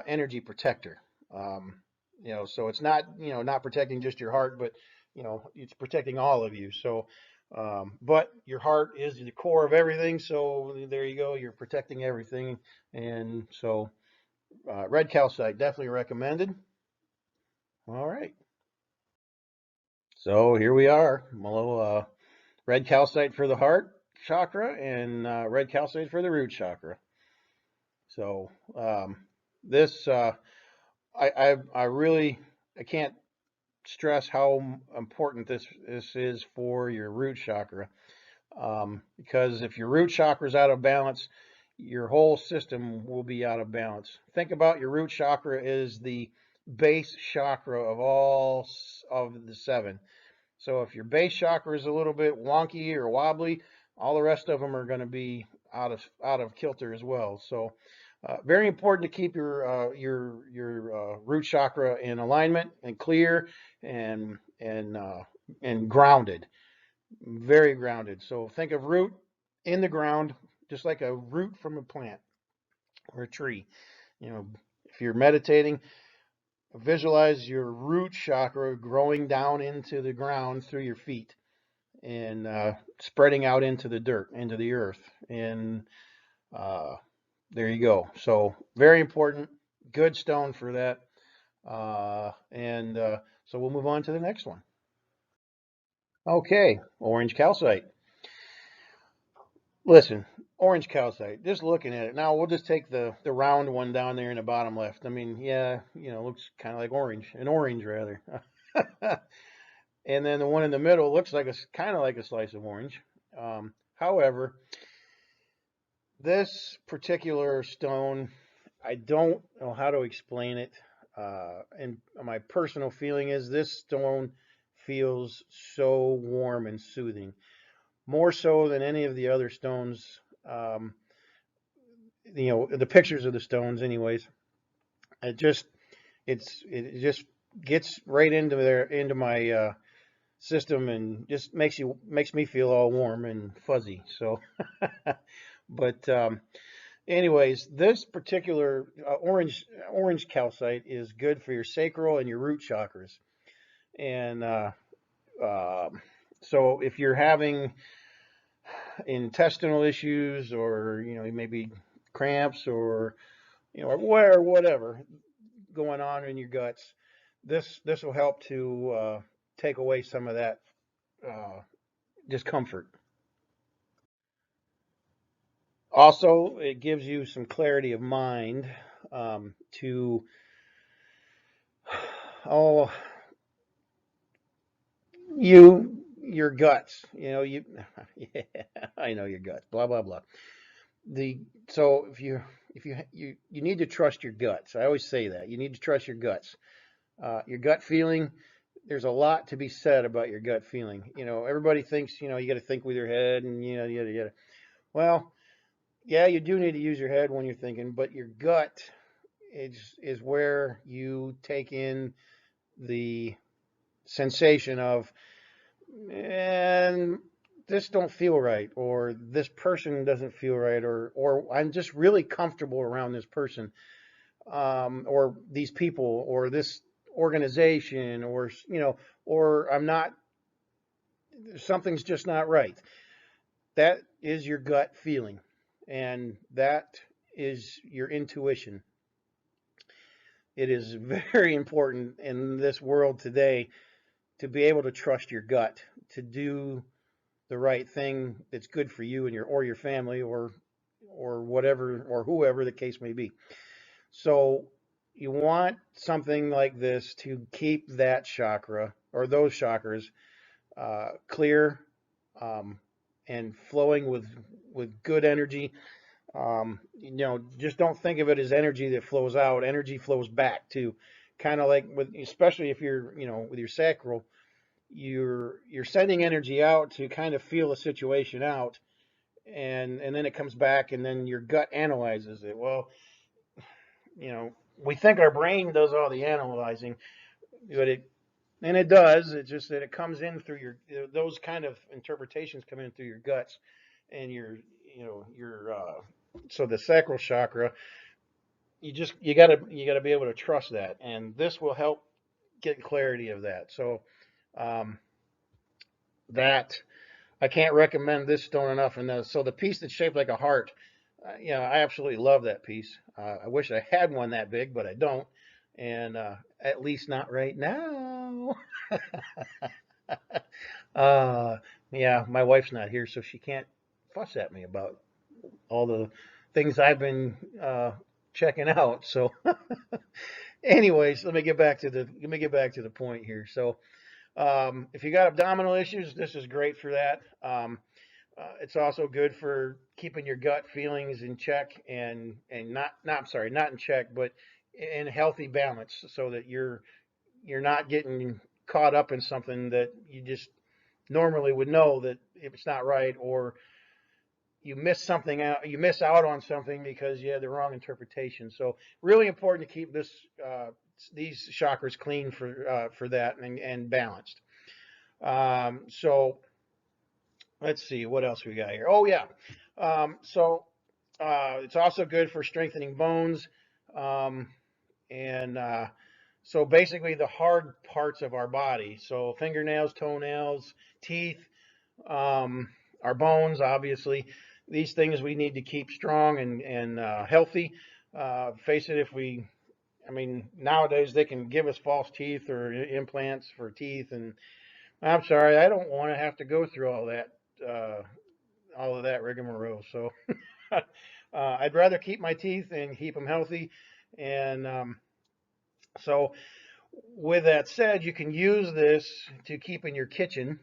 energy protector. Um, so it's not protecting just your heart, but it's protecting all of you. So, but your heart is the core of everything. So there you go. You're protecting everything, and so red calcite definitely recommended. All right. So here we are. Red calcite for the heart chakra, and red calcite for the root chakra. So this I really, I can't stress how important this is for your root chakra. Because if your root chakra is out of balance, your whole system will be out of balance. Think about your root chakra is the base chakra of all of the seven. So if your base chakra is a little bit wonky or wobbly, all the rest of them are going to be out of kilter as well. So very important to keep your root chakra in alignment and clear and grounded, very grounded. So think of root in the ground, just like a root from a plant or a tree. You know, if you're meditating, visualize your root chakra growing down into the ground through your feet, and spreading out into the dirt, into the earth. And uh, there you go. So very important, good stone for that. And so we'll move on to the next one. Okay, orange calcite. Listen, orange calcite, just looking at it. Now we'll just take the round one down there in the bottom left. I mean, yeah, looks kind of like orange, an orange rather. and then the one in the middle looks like a kind of like a slice of orange. However, this particular stone, I don't know how to explain it. And my personal feeling is this stone feels so warm and soothing, more so than any of the other stones. Um, the pictures of the stones, anyways. It just it just gets right into my system and just makes me feel all warm and fuzzy. So, but anyways, this particular orange calcite is good for your sacral and your root chakras. And um so if you're having intestinal issues, or maybe cramps, or whatever going on in your guts, this will help to take away some of that uh, discomfort. Also, it gives you some clarity of mind, to oh your guts. Yeah, I know your guts. Blah blah blah. The So if you need to trust your guts. I always say that you need to trust your guts. Your gut feeling. There's a lot to be said about your gut feeling. Everybody thinks you got to think with your head and yada yada. Well, yeah, you do need to use your head when you're thinking, but your gut is where you take in the sensation of, and this don't feel right, or this person doesn't feel right, or I'm just really comfortable around this person, or these people, or this organization, or I'm not. Something's just not right. That is your gut feeling, and that is your intuition. It is very important in this world today to be able to trust your gut, to do the right thing that's good for you and your family, or whatever, or whoever the case may be. So you want something like this to keep that chakra, or those chakras, clear, um, and flowing with good energy. Just don't think of it as energy that flows out. Energy flows back too. Kind of like especially if you're, with your sacral, you're sending energy out to kind of feel a situation out, and then it comes back, and then your gut analyzes it. Well, we think our brain does all the analyzing, but it does. It's just that it comes in through those kind of interpretations come in through your guts, and your so the sacral chakra. You gotta be able to trust that, and this will help get clarity of that. So um, that I can't recommend this stone enough. And so the piece that's shaped like a heart, I absolutely love that piece. I wish I had one that big, but I don't, and at least not right now. uh, yeah, my wife's not here, so she can't fuss at me about all the things I've been checking out. So, anyways, let me get back to the point here. So, if you got abdominal issues, this is great for that. It's also good for keeping your gut feelings in check, and I'm sorry, not in check, but in healthy balance, so that you're not getting caught up in something that you just normally would know that if it's not right, or you miss out on something because you had the wrong interpretation. So really important to keep these chakras clean for that, and balanced. So let's see what else we got here. Oh yeah, so it's also good for strengthening bones, um, and so basically the hard parts of our body. So fingernails, toenails, teeth, um, our bones, obviously. These things we need to keep strong and healthy. Face it, I mean, nowadays they can give us false teeth or implants for teeth, and I'm sorry, I don't want to have to go through uh, all of that rigmarole. So I'd rather keep my teeth and keep them healthy. And so With that said, you can use this to keep in your kitchen.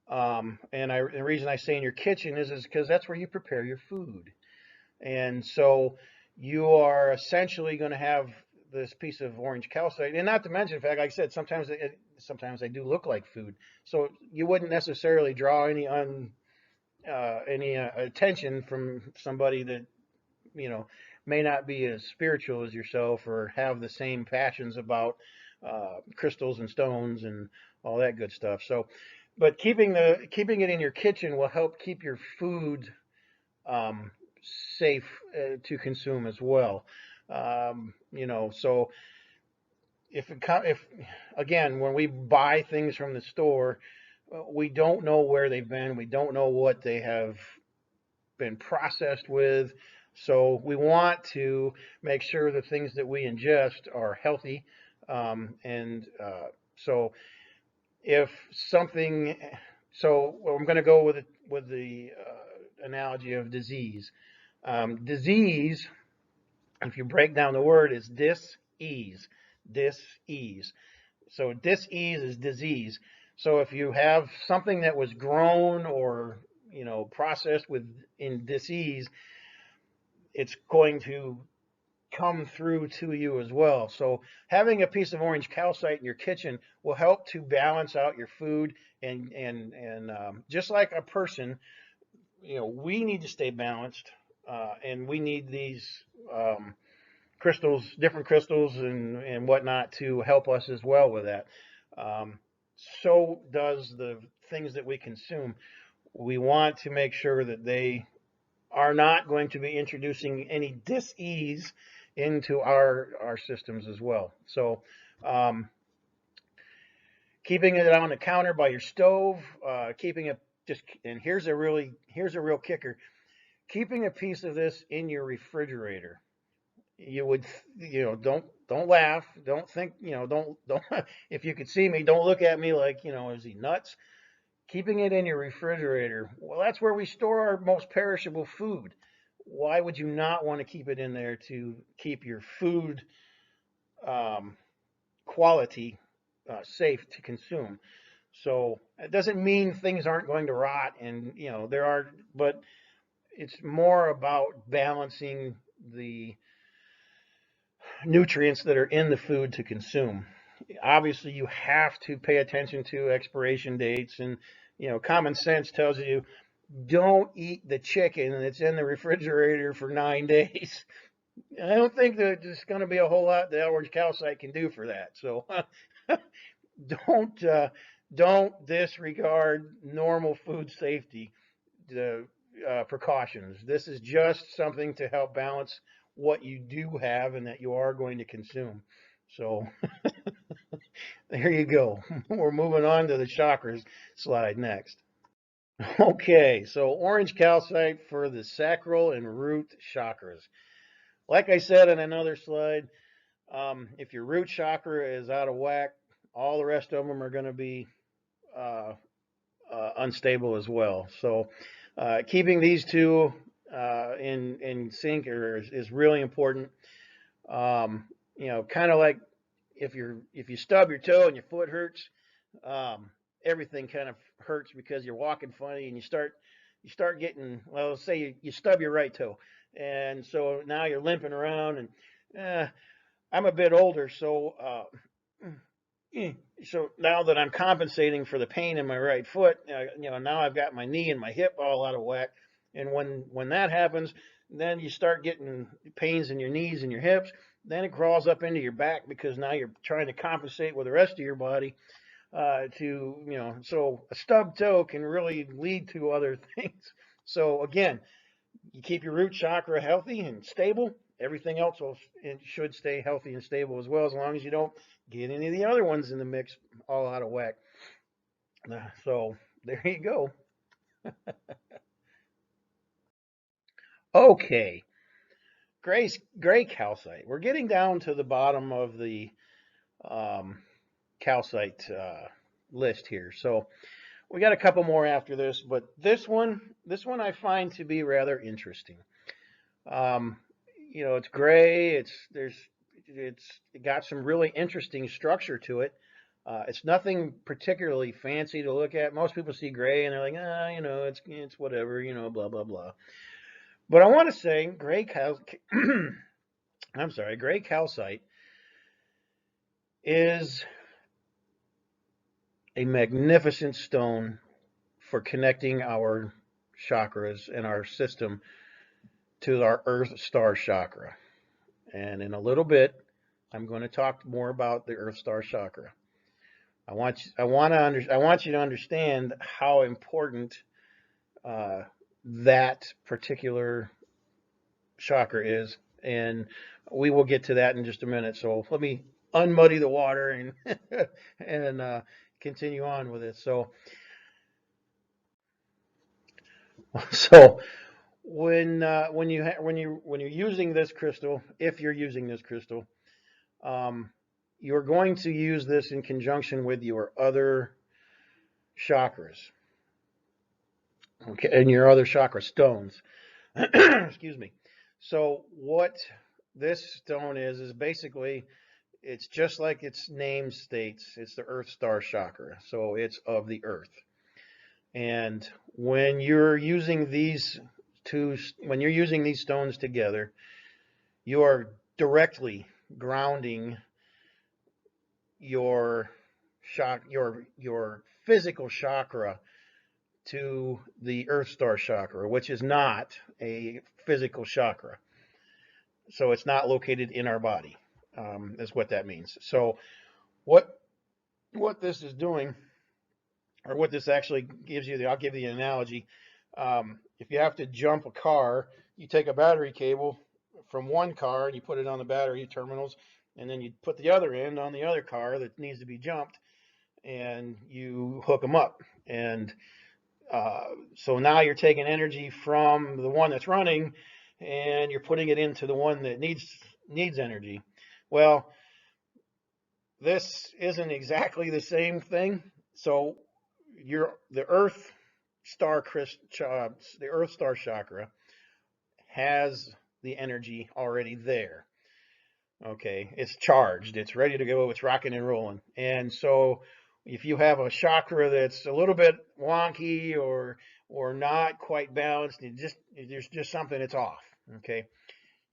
The reason I say in your kitchen is because that's where you prepare your food. And so you are essentially going to have this piece of orange calcite, and not to mention the fact, like I said, sometimes they do look like food. So you wouldn't necessarily draw any attention from somebody that you know may not be as spiritual as yourself or have the same passions about crystals and stones and all that good stuff. So, but keeping it in your kitchen will help keep your food um, safe to consume as well. So if again, when we buy things from the store, we don't know where they've been. We don't know what they have been processed with. So we want to make sure the things that we ingest are healthy. And so if something, so well, I'm going to go with the analogy of disease. Disease, if you break down the word, is dis-ease. Dis-ease. So dis-ease is disease. So if you have something that was grown or processed with in dis-ease, it's going to come through to you as well. So having a piece of orange calcite in your kitchen will help to balance out your food and just like a person, we need to stay balanced, and we need these um, crystals, different crystals and whatnot to help us as well with that. Um, so does the things that we consume. We want to make sure that they are not going to be introducing any dis-ease into our systems as well. So um, keeping it on the counter by your stove, keeping it just, and here's a real kicker, keeping a piece of this in your refrigerator. You would, don't laugh, don't think, don't if you could see me, don't look at me like, is he nuts? Keeping it in your refrigerator, well, that's where we store our most perishable food. Why would you not want to keep it in there to keep your food um, quality safe to consume? So it doesn't mean things aren't going to rot, and there are, but it's more about balancing the nutrients that are in the food to consume. Obviously, you have to pay attention to expiration dates, and common sense tells you don't eat the chicken that's in the refrigerator for 9 days. I don't think that there's going to be a whole lot that orange calcite can do for that. So don't don't disregard normal food safety the precautions. This is just something to help balance what you do have and that you are going to consume. So there you go. We're moving on to the chakras slide next. Okay, so orange calcite for the sacral and root chakras. Like I said in another slide, if your root chakra is out of whack, all the rest of them are going to be uh, unstable as well. So keeping these two in sync is really important. Kind of like if you stub your toe and your foot hurts, um, everything kind of hurts because you're walking funny and you start getting, well, let's say you stub your right toe, and so now you're limping around and I'm a bit older, so now that I'm compensating for the pain in my right foot, now I've got my knee and my hip all out of whack. And when that happens, then you start getting pains in your knees and your hips. Then it crawls up into your back because now you're trying to compensate with the rest of your body. So a stub toe can really lead to other things. So again, you keep your root chakra healthy and stable, everything else should stay healthy and stable as long as you don't get any of the other ones in the mix all out of whack. So there you go. Okay, gray calcite. We're getting down to the bottom of the um, calcite list here. So we got a couple more after this, but this one I find to be rather interesting. Um, it's gray. it's got some really interesting structure to it. It's nothing particularly fancy to look at. Most people see gray and they're like, ah, it's whatever, blah blah blah. But I want to say I'm sorry, gray calcite is a magnificent stone for connecting our chakras and our system to our Earth Star chakra. And in a little bit, I'm going to talk more about the Earth Star chakra. I want you to understand how important uh, that particular chakra is, and we will get to that in just a minute. So let me unmuddy the water and and continue on with it. So when you're using this crystal, if you're using this crystal, um, you're going to use this in conjunction with your other chakras, okay, and your other chakra stones. Excuse me. So what this stone is basically it's just like its name states. It's the Earth Star chakra, so it's of the Earth. And when you're using when you're using these stones together, you are directly grounding your your physical chakra to the Earth Star chakra, which is not a physical chakra. So it's not located in our body. Is what that means. So what what this is doing, or what this actually gives you, I'll give you an analogy. If you have to jump a car, you take a battery cable from one car and you put it on the battery terminals, and then you put the other end on the other car that needs to be jumped, and you hook them up. And uh, so now you're taking energy from the one that's running, and you're putting it into the one that needs energy. Well, this isn't exactly the same thing. So the the Earth Star chakra has the energy already there. Okay, it's charged, it's ready to go, it's rocking and rolling. And so if you have a chakra that's a little bit wonky or not quite balanced, there's just something that's off. Okay,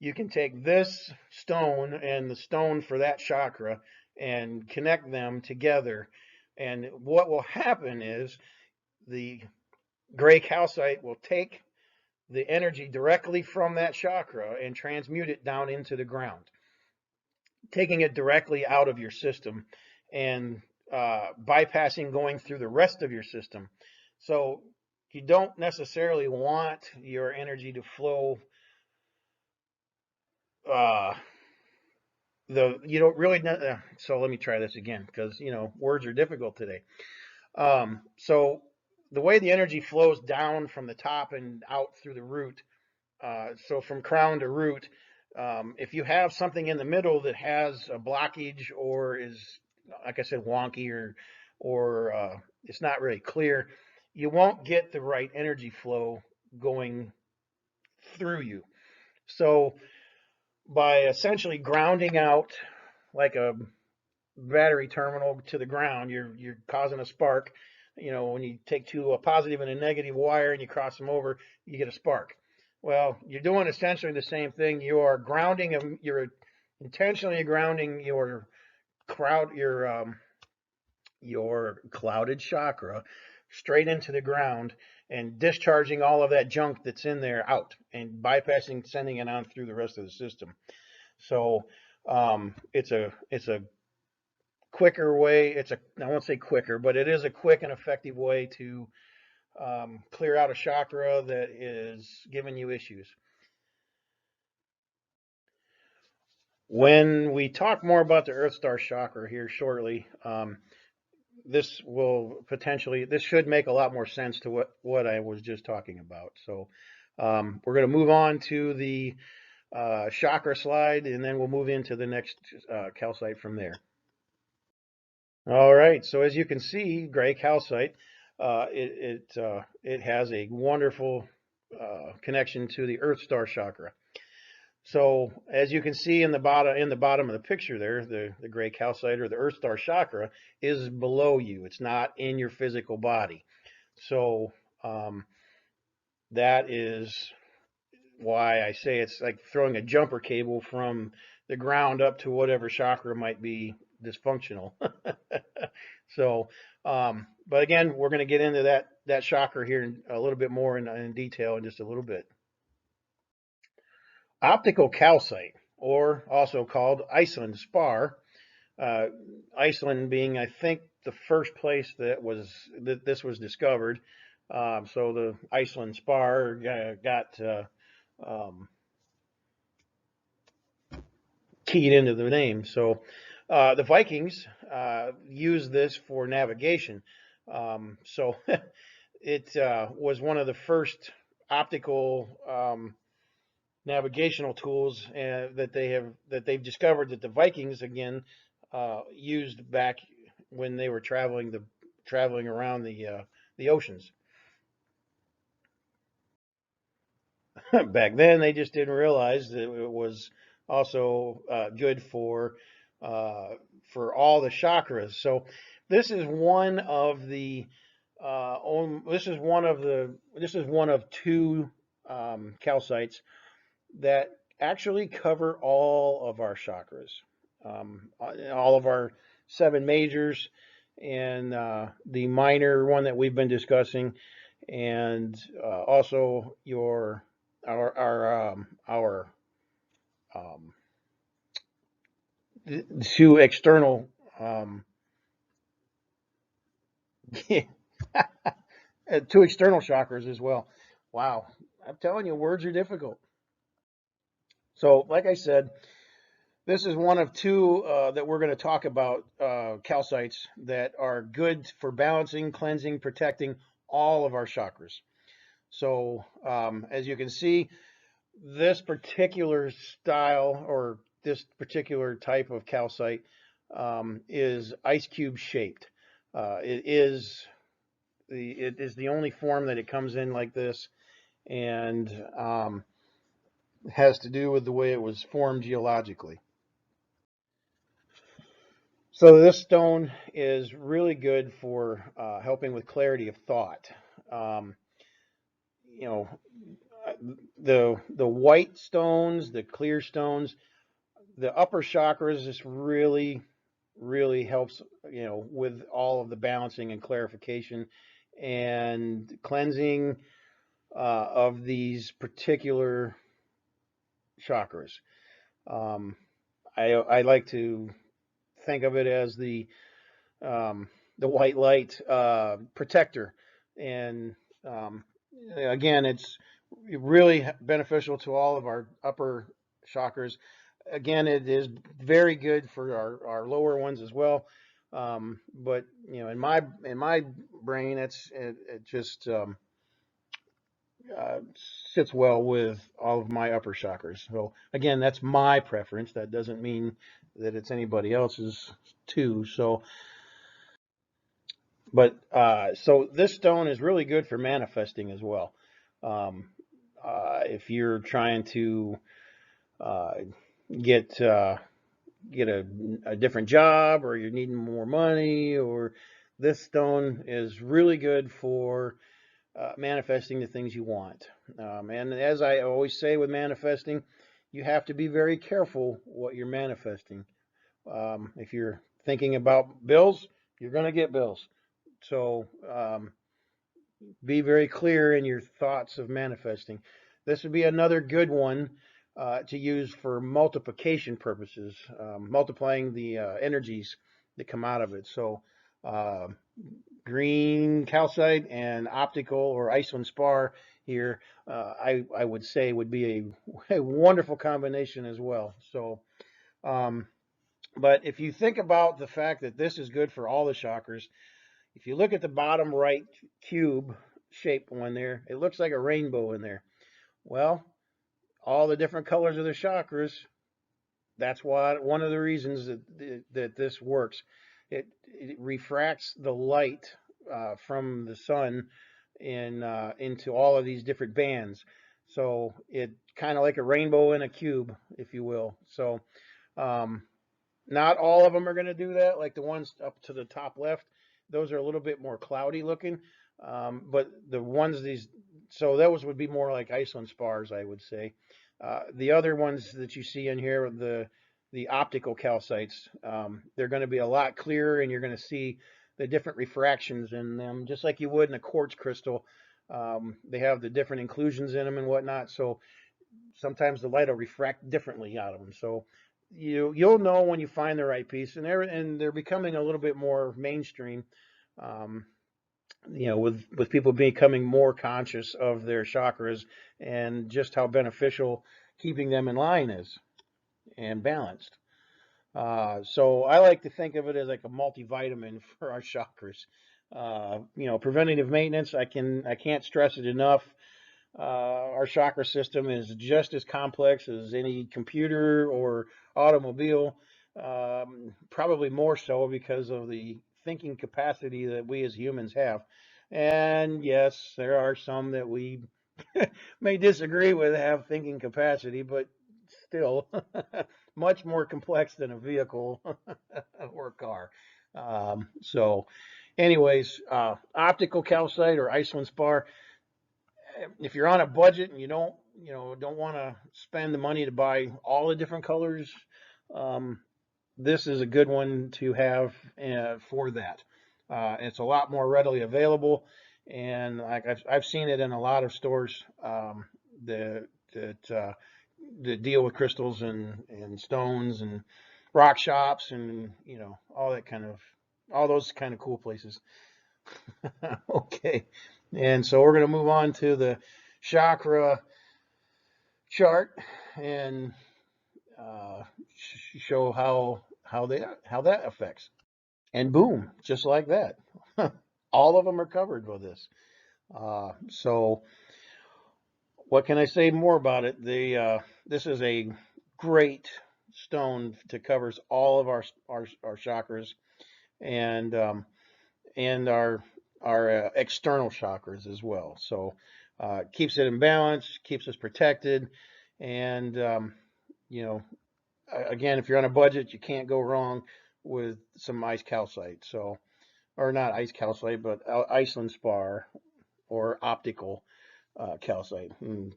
you can take this stone and the stone for that chakra and connect them together. And what will happen is the gray calcite will take the energy directly from that chakra and transmute it down into the ground, taking it directly out of your system and bypassing going through the rest of your system. So you don't necessarily want your energy to flow. Uh, you don't really. So let me try this again because words are difficult today. So the way the energy flows down from the top and out through the root, so from crown to root, if you have something in the middle that has a blockage or is, like I said, wonky or it's not really clear, you won't get the right energy flow going through you. So by essentially grounding out like a battery terminal to the ground, you're causing a spark. When you take a positive and a negative wire and you cross them over, you get a spark. Well, you're doing essentially the same thing. You're intentionally grounding your clouded chakra straight into the ground and discharging all of that junk that's in there out and bypassing sending it on through the rest of the system. So it's a quicker way. I won't say quicker, but it is a quick and effective way to clear out a chakra that is giving you issues. When we talk more about the Earth Star chakra here shortly, this should make a lot more sense to what I was just talking about. So we're going to move on to the chakra slide, and then we'll move into the next calcite from there. All right, so as you can see, gray calcite, it has a wonderful connection to the Earth Star chakra. So as you can see in the bottom of the picture there, the gray calcite or the Earth Star chakra is below you. It's not in your physical body. So um, that is why I say it's like throwing a jumper cable from the ground up to whatever chakra might be dysfunctional. So, but again, we're going to get into that chakra here a little bit more in detail in just a little bit. Optical calcite, or also called Iceland spar. Uh, Iceland being, I think, the first place that this was discovered. So the Iceland spar got um, keyed into the name. So the Vikings used this for navigation. So it was one of the first optical navigational tools that they've discovered that the Vikings again used back when they were traveling around the oceans. Back then, they just didn't realize that it was also good uh, for all the chakras. So this is one of the this is one of two calcites that actually cover all of our chakras, all of our seven majors, and the minor one that we've been discussing, and also our um, two external two external chakras as well. Wow, I'm telling you, words are difficult. So, like I said, this is one of two that we're going to talk about calcites that are good for balancing, cleansing, protecting all of our chakras. So, as you can see, this particular style or this particular type of calcite is ice cube shaped. It is the only form that it comes in like this, and has to do with the way it was formed geologically. So this stone is really good for helping with clarity of thought. Um, you know, the white stones, the clear stones, the upper chakras just really helps, with all of the balancing and clarification and cleansing of these particular chakras. Um, I like to think of it as um, the white light protector, and um, again, it's really beneficial to all of our upper chakras. Again, it is very good for our lower ones as well. But in my brain, it just uh, sits well with all of my upper chakras. So again, that's my preference. That doesn't mean that it's anybody else's too. So, but so this stone is really good for manifesting as well. Um, if you're trying to uh, get get a different job, or you're needing more money, or this stone is really good for manifesting the things you want. And as I always say with manifesting, you have to be very careful what you're manifesting. If you're thinking about bills, you're going to get bills. So be very clear in your thoughts of manifesting. This would be another good one to use for multiplication purposes, multiplying the energies that come out of it. So uh, green calcite and optical or Iceland spar here, I would say would be a wonderful combination as well. So, um, but if you think about the fact that this is good for all the chakras, if you look at the bottom right cube shape one there, it looks like a rainbow in there. Well, all the different colors of the chakras, that's why one of the reasons that this works. It refracts the light from the sun into all of these different bands. So it kind of like a rainbow in a cube, if you will. So um, not all of them are going to do that. Like the ones up to the top left, those are a little bit more cloudy looking. But the ones these, so those would be more like Iceland spars, I would say. The other ones that you see in here, the optical calcites, they're going to be a lot clearer, and you're going to see the different refractions in them, just like you would in a quartz crystal. They have the different inclusions in them and whatnot. So sometimes the light will refract differently out of them. So you'll know when you find the right piece, and they're becoming a little bit more mainstream. Um, with people becoming more conscious of their chakras and just how beneficial keeping them in line is and balanced. So I like to think of it as like a multivitamin for our chakras. Preventative maintenance. I can't stress it enough. Our chakra system is just as complex as any computer or automobile, probably more so because of the thinking capacity that we as humans have. And yes, there are some that we may disagree with have thinking capacity, but still much more complex than a vehicle or a car. Anyways, optical calcite or Iceland spar, if you're on a budget and you don't want to spend the money to buy all the different colors, um, this is a good one to have for that. It's a lot more readily available, and like I've seen it in a lot of stores that that deal with crystals and stones and rock shops and all those kind of cool places. Okay, and so we're going to move on to the chakra chart and show how that affects. And boom, just like that, all of them are covered with this. So what can I say more about it? This is a great stone to covers all of our chakras and our external chakras as well. So keeps it in balance, keeps us protected, and you know again, if you're on a budget, you can't go wrong with some ice calcite. So, or not ice calcite, but Iceland spar or optical calcite.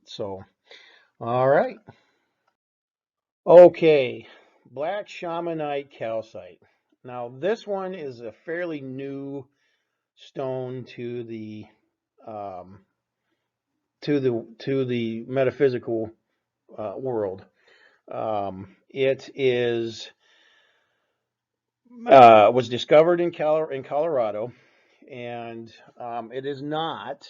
So, all right. Okay. Black shamanite calcite. Now, this one is a fairly new stone um, to the metaphysical world. It is was discovered in Colorado, and it is not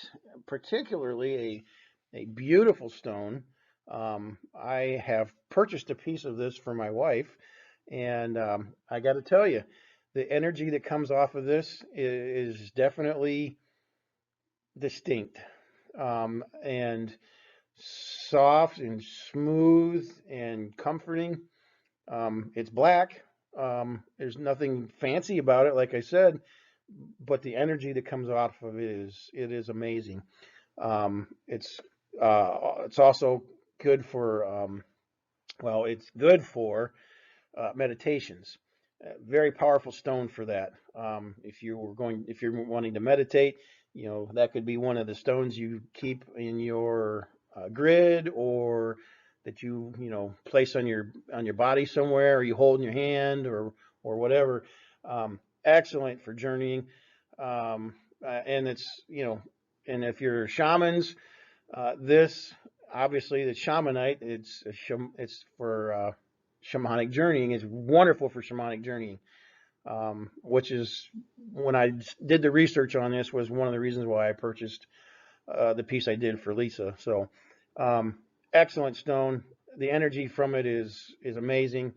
particularly a beautiful stone. I have purchased a piece of this for my wife, and I got to tell you, the energy that comes off of this is definitely distinct, and soft and smooth and comforting. It's black. There's nothing fancy about it, like I said, but the energy that comes off of it is amazing. It's also good for it's good for meditations. Very powerful stone for that. If you're wanting to meditate, that could be one of the stones you keep in your grid, or that place on your body somewhere, or you hold in your hand, or whatever. Excellent for journeying, and and if you're shamans, this obviously the shamanite, it's for shamanic journeying. It's wonderful for shamanic journeying, which is when I did the research on this was one of the reasons why I purchased the piece I did for Lisa. So um, excellent stone. The energy from it is amazing.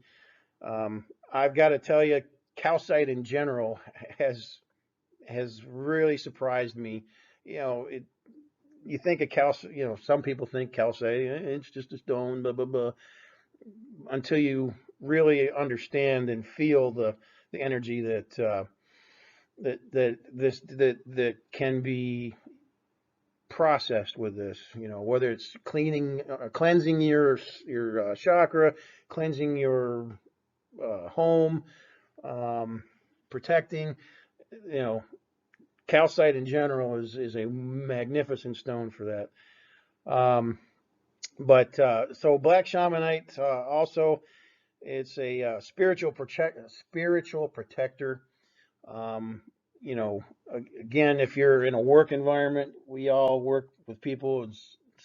I've got to tell you, calcite in general has really surprised me. You think of calcite, some people think calcite, it's just a stone, blah blah blah, until you really understand and feel the energy that can be processed with this, whether it's cleansing your chakra, cleansing your home, um, protecting, you know, calcite in general is a magnificent stone for that. But so black shamanite also, it's a spiritual protector. Um, you know, again, if you're in a work environment, we all work with people.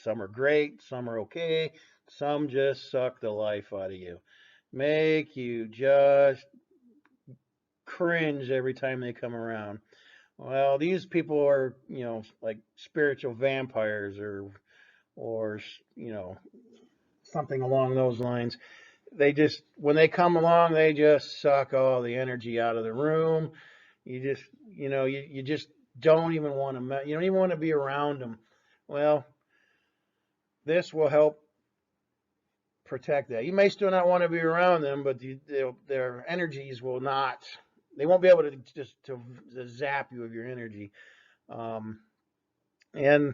Some are great, some are okay, some just suck the life out of you, make you just cringe every time they come around. Well, these people are, like spiritual vampires or something along those lines. They just, when they come along, they just suck all the energy out of the room. You just, you just don't even want to, you don't even want to be around them. Well, this will help protect that. You may still not want to be around them, but their energies will not, they won't be able to just to zap you of your energy. Um, and,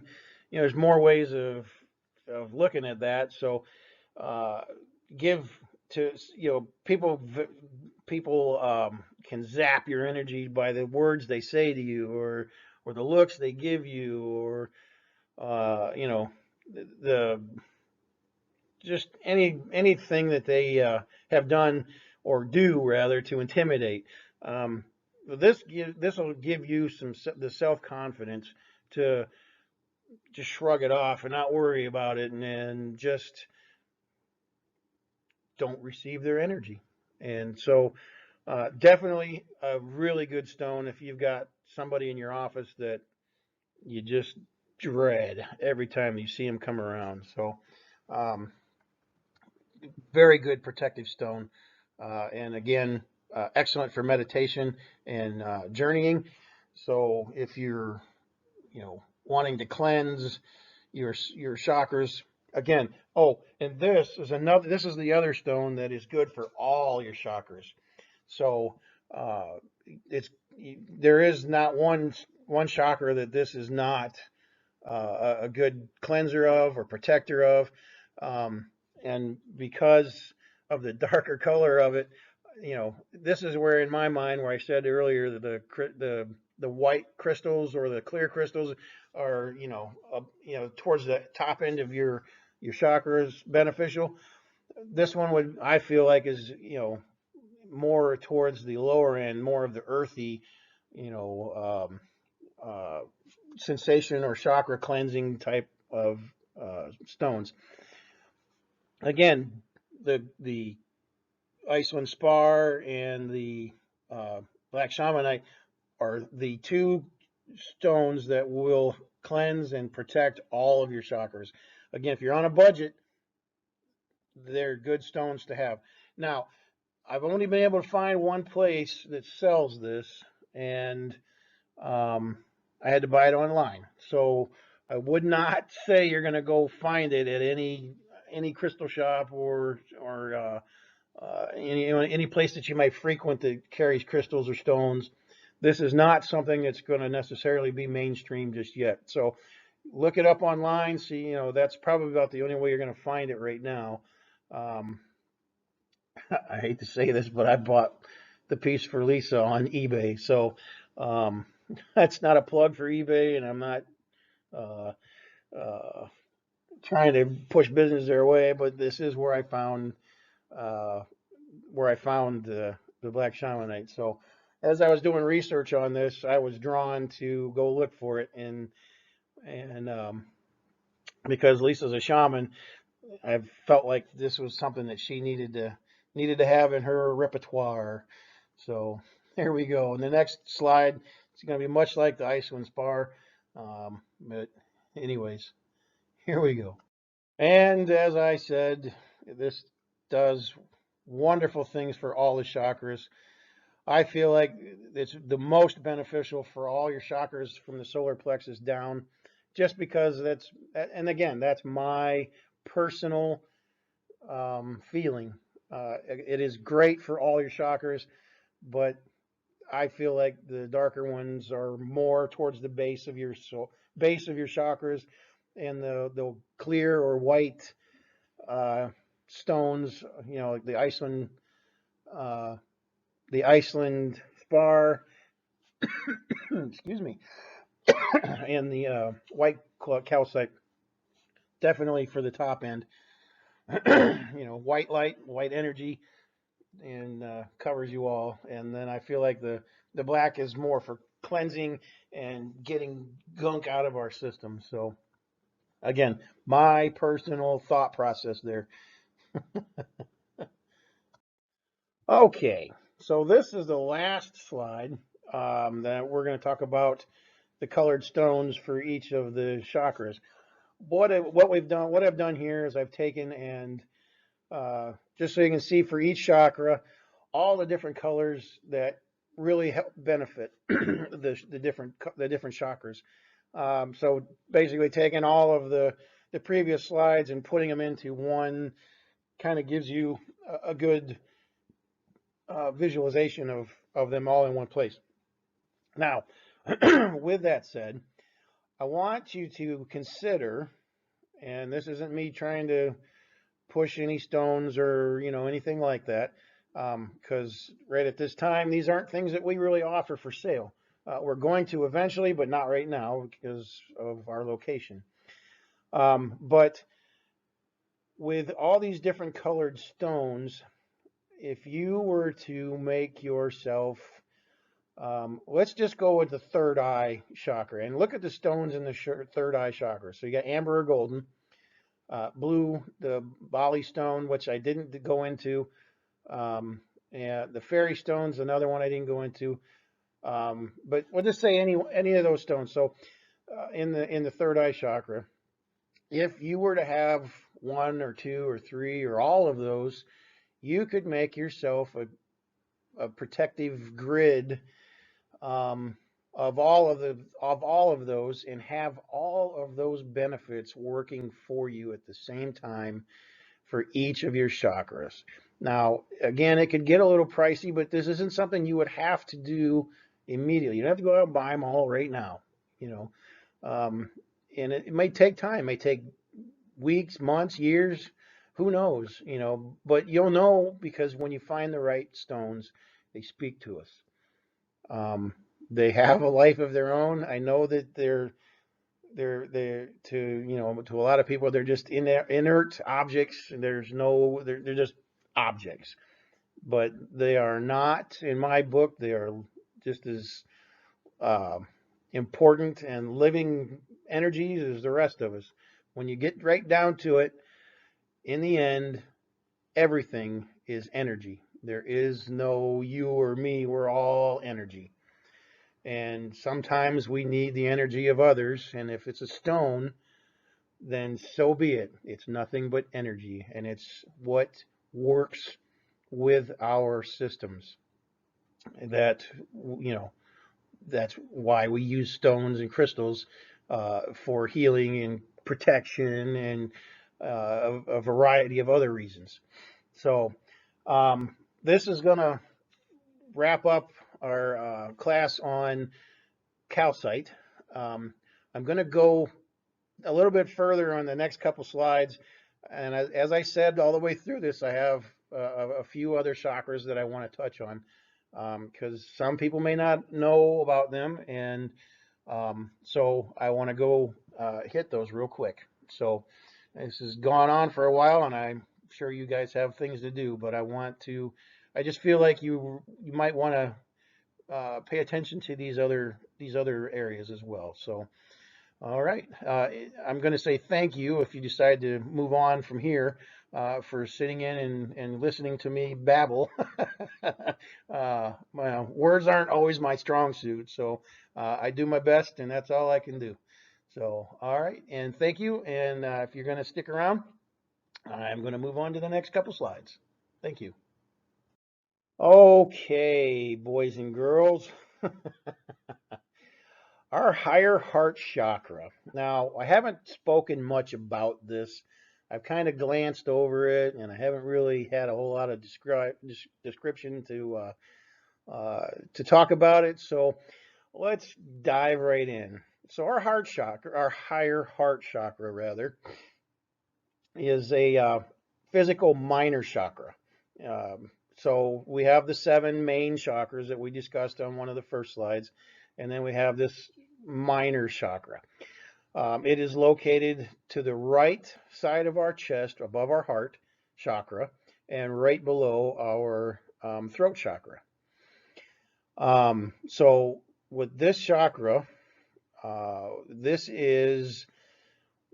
there's more ways of looking at that. So, uh, give to, people can zap your energy by the words they say to you, or the looks they give you, or the just anything that they have done or do rather to intimidate. Um, this will give you the self confidence to just shrug it off and not worry about it, and just don't receive their energy. And so, definitely a really good stone if you've got somebody in your office that you just dread every time you see them come around. So, um, very good protective stone. And again, excellent for meditation and journeying. So if you're, wanting to cleanse your chakras, again. Oh, and this is the other stone that is good for all your chakras. So uh, it's there is not one chakra that this is not a good cleanser of or protector of. Um, and because of the darker color of it, this is where, in my mind, where I said earlier that the white crystals or the clear crystals are, towards the top end of your chakras beneficial. This one would, I feel like, is, more towards the lower end, more of the earthy, you know, uh, sensation or chakra cleansing type of stones. Again, the Iceland spar and the uh, black shamanite are the two stones that will cleanse and protect all of your chakras. Again, if you're on a budget, they're good stones to have. Now, I've only been able to find one place that sells this, and um, I had to buy it online. So I would not say you're going to go find it at any crystal shop or any place that you might frequent that carries crystals or stones. This is not something that's going to necessarily be mainstream just yet. So look it up online. See, that's probably about the only way you're going to find it right now. Um, I hate to say this, but I bought the piece for Lisa on eBay. So um, that's not a plug for eBay, and I'm not uh, uh, trying to push business their way. But this is uh, where I found the black shamanite. So as I was doing research on this, I was drawn to go look for it, and because Lisa's a shaman, I felt like this was something that she needed to have in her repertoire. So there we go. And the next slide, it's going to be much like the Iceland spar. But anyways, here we go. And as I said, this does wonderful things for all the chakras. I feel like it's the most beneficial for all your chakras from the solar plexus down, just because and again, that's my personal feeling. It is great for all your chakras, but I feel like the darker ones are more towards the base of your chakras, and the clear or white uh, stones, like uh, the Iceland spar, excuse me, and the white calcite, definitely for the top end. White light, white energy, and covers you all. And then I feel like the black is more for cleansing and getting gunk out of our system. So again, my personal thought process there. Okay, so this is the last slide that we're going to talk about the colored stones for each of the chakras. What I've done here is I've taken and just so you can see for each chakra, all the different colors that really help benefit the different chakras. So basically, taking all of the previous slides and putting them into one kind of gives you a good visualization of them all in one place. Now, with that said, I want you to consider, and this isn't me trying to push any stones or anything like that, because right at this time these aren't things that we really offer for sale. We're going to eventually, but not right now because of our location. But with all these different colored stones, if you were to make yourself, let's just go with the third eye chakra and look at the stones in the third eye chakra. So you got amber or golden, blue, the Bali stone, which I didn't go into. And the fairy stone's another one I didn't go into. But we'll just say any of those stones. So in the third eye chakra, if you were to have one or two or three or all of those, you could make yourself a protective grid of all of those and have all of those benefits working for you at the same time for each of your chakras. Now, again, it could get a little pricey, but this isn't something you would have to do immediately. You don't have to go out and buy them all right now, you know. Um, and it may take time, it may take weeks, months, years, who knows, but you'll know because when you find the right stones, they speak to us. Um, they have a life of their own. I know that they're to to a lot of people they're just inert objects. They're just objects, but they are not in my book. They are just as uh, important and living energies as the rest of us. When you get right down to it, in the end, everything is energy. There is no you or me. We're all energy. And sometimes we need the energy of others. And if it's a stone, then so be it. It's nothing but energy, and it's what works with our systems. That you know, that's why we use stones and crystals for healing and protection and a variety of other reasons. So this is going to wrap up our class on calcite. I'm going to go a little bit further on the next couple slides. And as I said, all the way through this, I have a few other chakras that I want to touch on because some people may not know about them. And so I want to go hit those real quick. So this has gone on for a while, and I'm sure you guys have things to do, but I just feel like you might want to pay attention to these other areas as well. So all right. I'm going to say thank you if you decide to move on from here for sitting in and listening to me babble. My words aren't always my strong suit, so I do my best, and that's all I can do. So, all right. And thank you. And if you're going to stick around, I'm going to move on to the next couple slides. Thank you. Okay, boys and girls. Our higher heart chakra. Now, I haven't spoken much about this. I've kind of glanced over it, and I haven't really had a whole lot of description to talk about it. So let's dive right in. So our heart chakra, our higher heart chakra rather, is a physical minor chakra. So we have the 7 main chakras that we discussed on one of the first slides, and then we have this minor chakra. It is located to the right side of our chest, above our heart chakra, and right below our throat chakra. So with this chakra, this is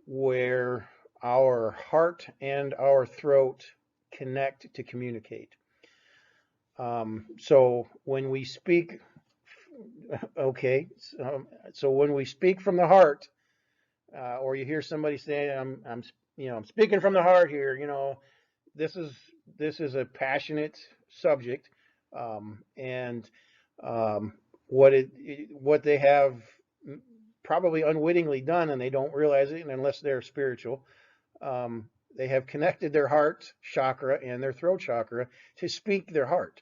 where our heart and our throat connect to communicate. So when we speak, okay, so when we speak from the heart, or you hear somebody say, I'm speaking from the heart here," this is a passionate subject, and um, what they have probably unwittingly done, and they don't realize it, and unless they're spiritual, they have connected their heart chakra and their throat chakra to speak their heart.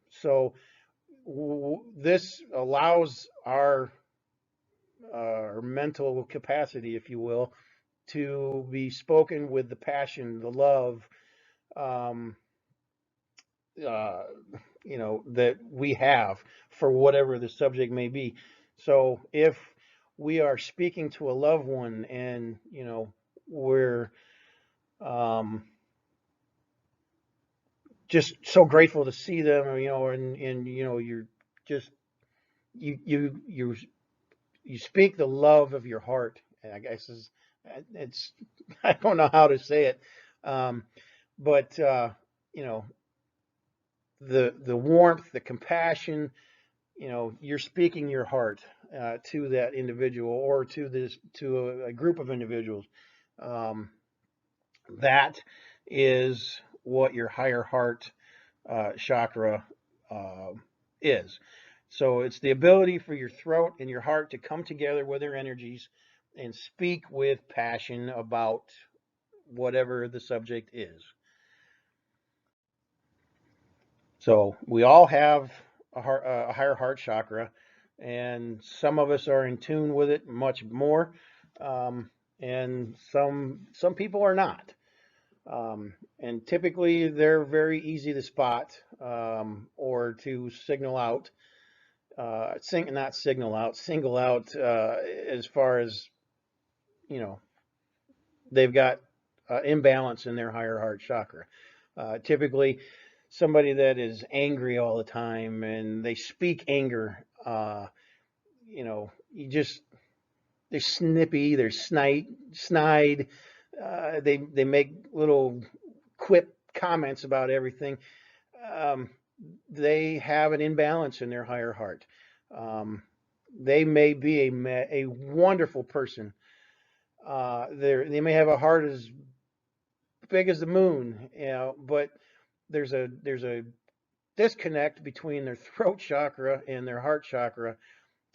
So this allows our mental capacity, if you will, to be spoken with the passion, the love, um, uh, that we have for whatever the subject may be. So if we are speaking to a loved one and, we're um, just so grateful to see them, and you're just, you you speak the love of your heart. And I guess it's I don't know how to say it, um, but you know the warmth, the compassion. You're speaking your heart to that individual, or to a group of individuals. Um, that is what your higher heart chakra uh, is. So it's the ability for your throat and your heart to come together with their energies and speak with passion about whatever the subject is. So we all have a higher heart chakra, and some of us are in tune with it much more, um, and some people are not. And typically, they're very easy to spot, or to signal out. Not signal out, single out, as far as you know, they've got imbalance in their higher heart chakra. Typically, somebody that is angry all the time and they speak anger, you just they're snippy, they're snide. They make little quip comments about everything. Um, they have an imbalance in their higher heart. Um, they may be a wonderful person. They may have a heart as big as the moon, but there's a disconnect between their throat chakra and their heart chakra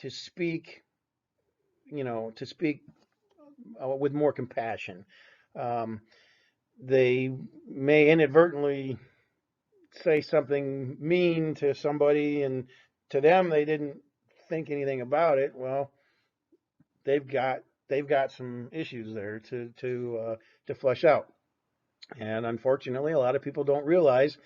to speak, to speak with more compassion. Um, they may inadvertently say something mean to somebody, and to them they didn't think anything about it. Well, they've got they've got some issues there to flush out. And unfortunately, a lot of people don't realize,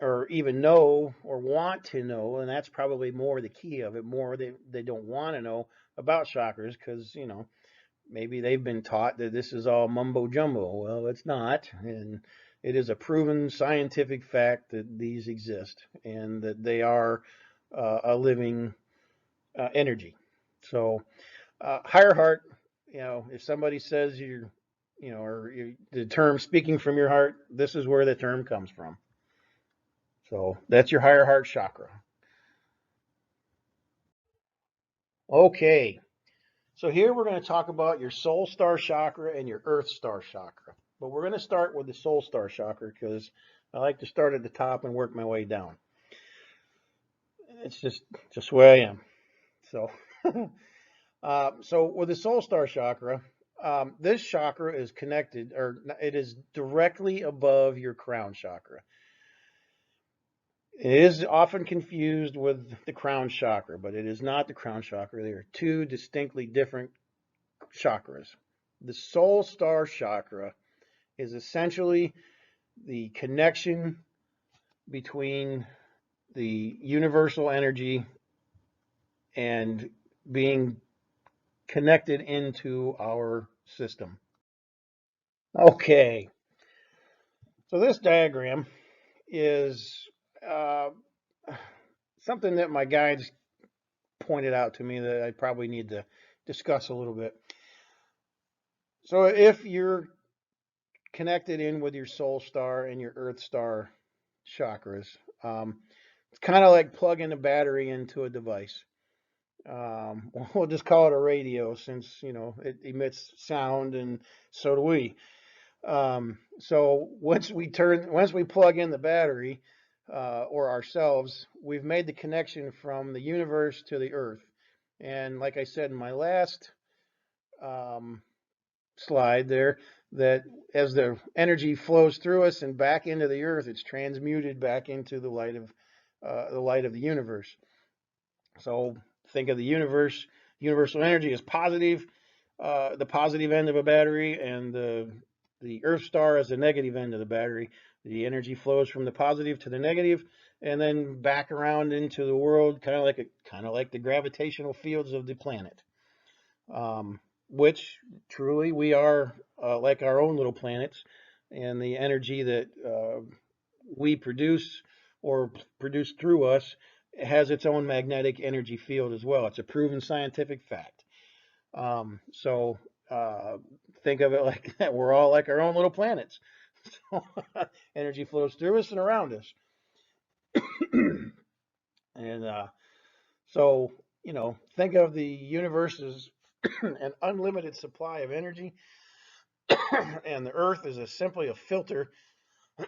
or even know, or want to know, and that's probably more the key of it. More, they don't want to know about chakras, because maybe they've been taught that this is all mumbo jumbo. Well, it's not, and it is a proven scientific fact that these exist and that they are a living energy. So, higher heart, if somebody says the term speaking from your heart, this is where the term comes from. So that's your higher heart chakra. Okay, so here we're going to talk about your soul star chakra and your earth star chakra. But we're going to start with the soul star chakra because I like to start at the top and work my way down. It's just where I am. So, so with the soul star chakra, this chakra is connected, or it is directly above your crown chakra. It is often confused with the crown chakra, but it is not the crown chakra. They are two distinctly different chakras. The soul star chakra is essentially the connection between the universal energy and being connected into our system. Okay, so this diagram is uh, something that my guides pointed out to me that I probably need to discuss a little bit. So if you're connected in with your soul star and your earth star chakras, it's kind of like plugging a battery into a device. We'll just call it a radio since it emits sound and so do we. So once we plug in the battery or ourselves, we've made the connection from the universe to the earth. And like I said in my last um, slide there, that as the energy flows through us and back into the earth, it's transmuted back into the light of the universe. So think of the universal energy as positive, the positive end of a battery, and the Earth star as the negative end of the battery. The energy flows from the positive to the negative, and then back around into the world, kind of like the gravitational fields of the planet. Which truly we are like our own little planets, and the energy that we produce or produce through us has its own magnetic energy field as well. It's a proven scientific fact. So think of it like that. We're all like our own little planets. So energy flows through us and around us. And so, think of the universe as an unlimited supply of energy, and the Earth is simply a filter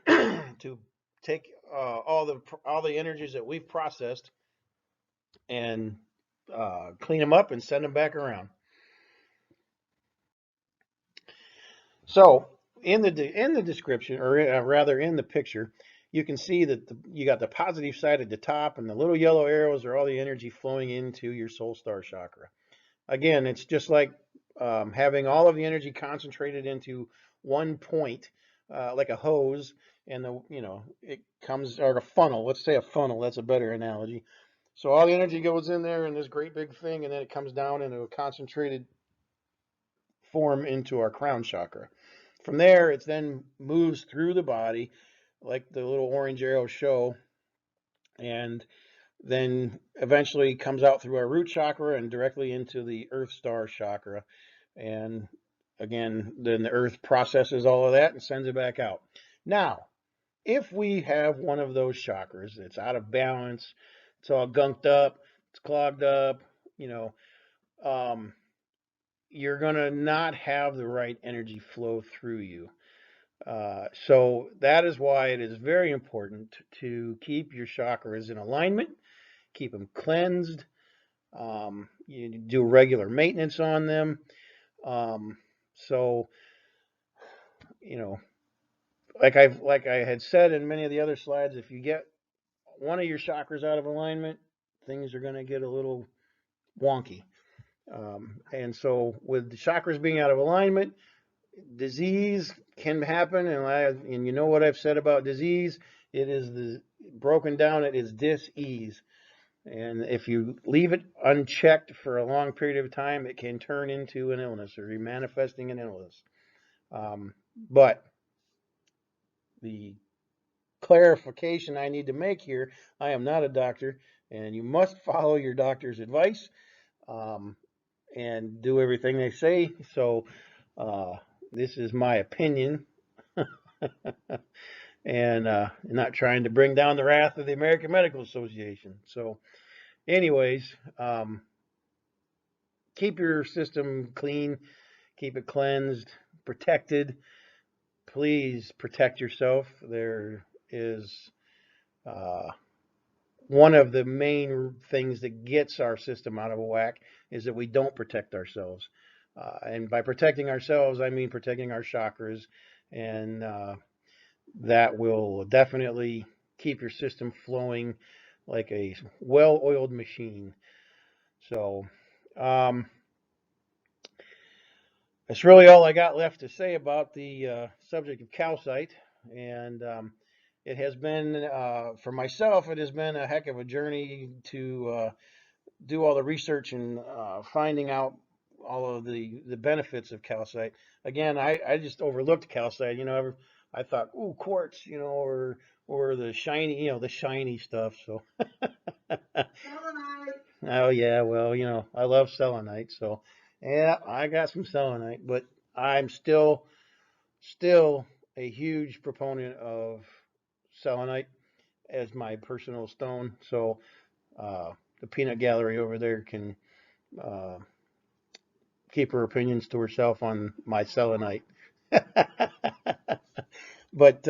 to take all the energies that we've processed and clean them up and send them back around. So in the description, or rather in the picture, you can see that you got the positive side at the top, and the little yellow arrows are all the energy flowing into your soul star chakra. Again, it's just like having all of the energy concentrated into one point, like a hose, and it comes, or a funnel. Let's say a funnel. That's a better analogy. So all the energy goes in there in this great big thing, and then it comes down into a concentrated form into our crown chakra. From there, it then moves through the body, like the little orange arrows show, and then eventually comes out through our root chakra and directly into the earth star chakra. And again, then the earth processes all of that and sends it back out. Now, if we have one of those chakras that's out of balance, it's all gunked up, it's clogged up, um, you're going to not have the right energy flow through you. So that is why it is very important to keep your chakras in alignment, keep them cleansed. You do regular maintenance on them. So you know, like I had said in many of the other slides, if you get one of your chakras out of alignment, things are going to get a little wonky. And so with the chakras being out of alignment, disease can happen, and you know what I've said about disease. It is broken down. It is dis-ease, and if you leave it unchecked for a long period of time, it can turn into an illness or be manifesting an illness. But the clarification I need to make here: I am not a doctor, and you must follow your doctor's advice um, and do everything they say. So this is my opinion. And not trying to bring down the wrath of the American Medical Association. So, anyways, keep your system clean, keep it cleansed, protected. Please protect yourself. There is uh, one of the main things that gets our system out of whack is that we don't protect ourselves. And by protecting ourselves, I mean protecting our chakras, and that will definitely keep your system flowing like a well-oiled machine. So, um, that's really all I got left to say about the subject of calcite. And it has been, for myself, it has been a heck of a journey to do all the research and finding out all of the benefits of calcite. Again, I just overlooked calcite. I thought, ooh, quartz, or the shiny, the shiny stuff. So, oh yeah, well, I love selenite. So, yeah, I got some selenite, but I'm still a huge proponent of selenite as my personal stone. So, the peanut gallery over there can uh, keep her opinions to herself on my selenite. But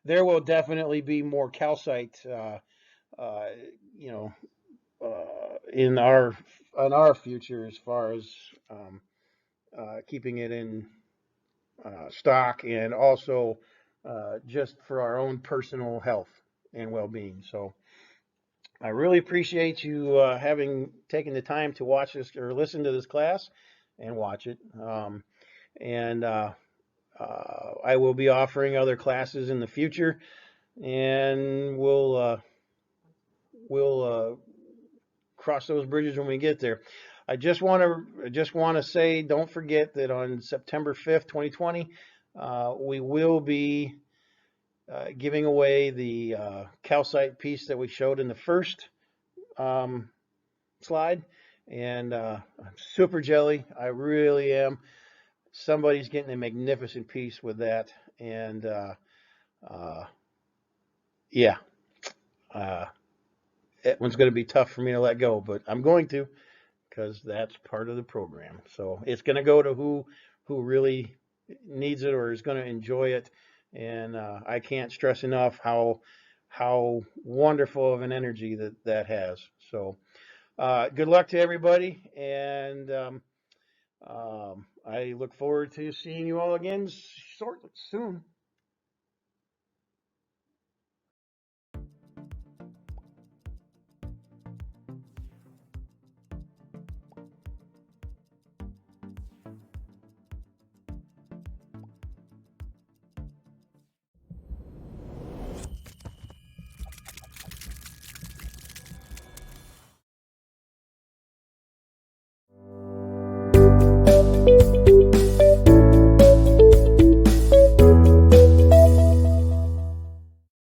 there will definitely be more calcite, uh, you know, in our future as far as keeping it in stock, and also just for our own personal health and well-being. So I really appreciate you having taken the time to watch this or listen to this class and watch it. And I will be offering other classes in the future, and we'll cross those bridges when we get there. I just want to say, don't forget that on September 5th, 2020, we will be giving away the calcite piece that we showed in the first um, slide, and I'm super jelly. I really am. Somebody's getting a magnificent piece with that, and uh, yeah, uh, that one's going to be tough for me to let go, but I'm going to, because that's part of the program. So it's going to go to who really needs it or is going to enjoy it, and I can't stress enough how wonderful of an energy that has. So good luck to everybody, and I look forward to seeing you all again soon.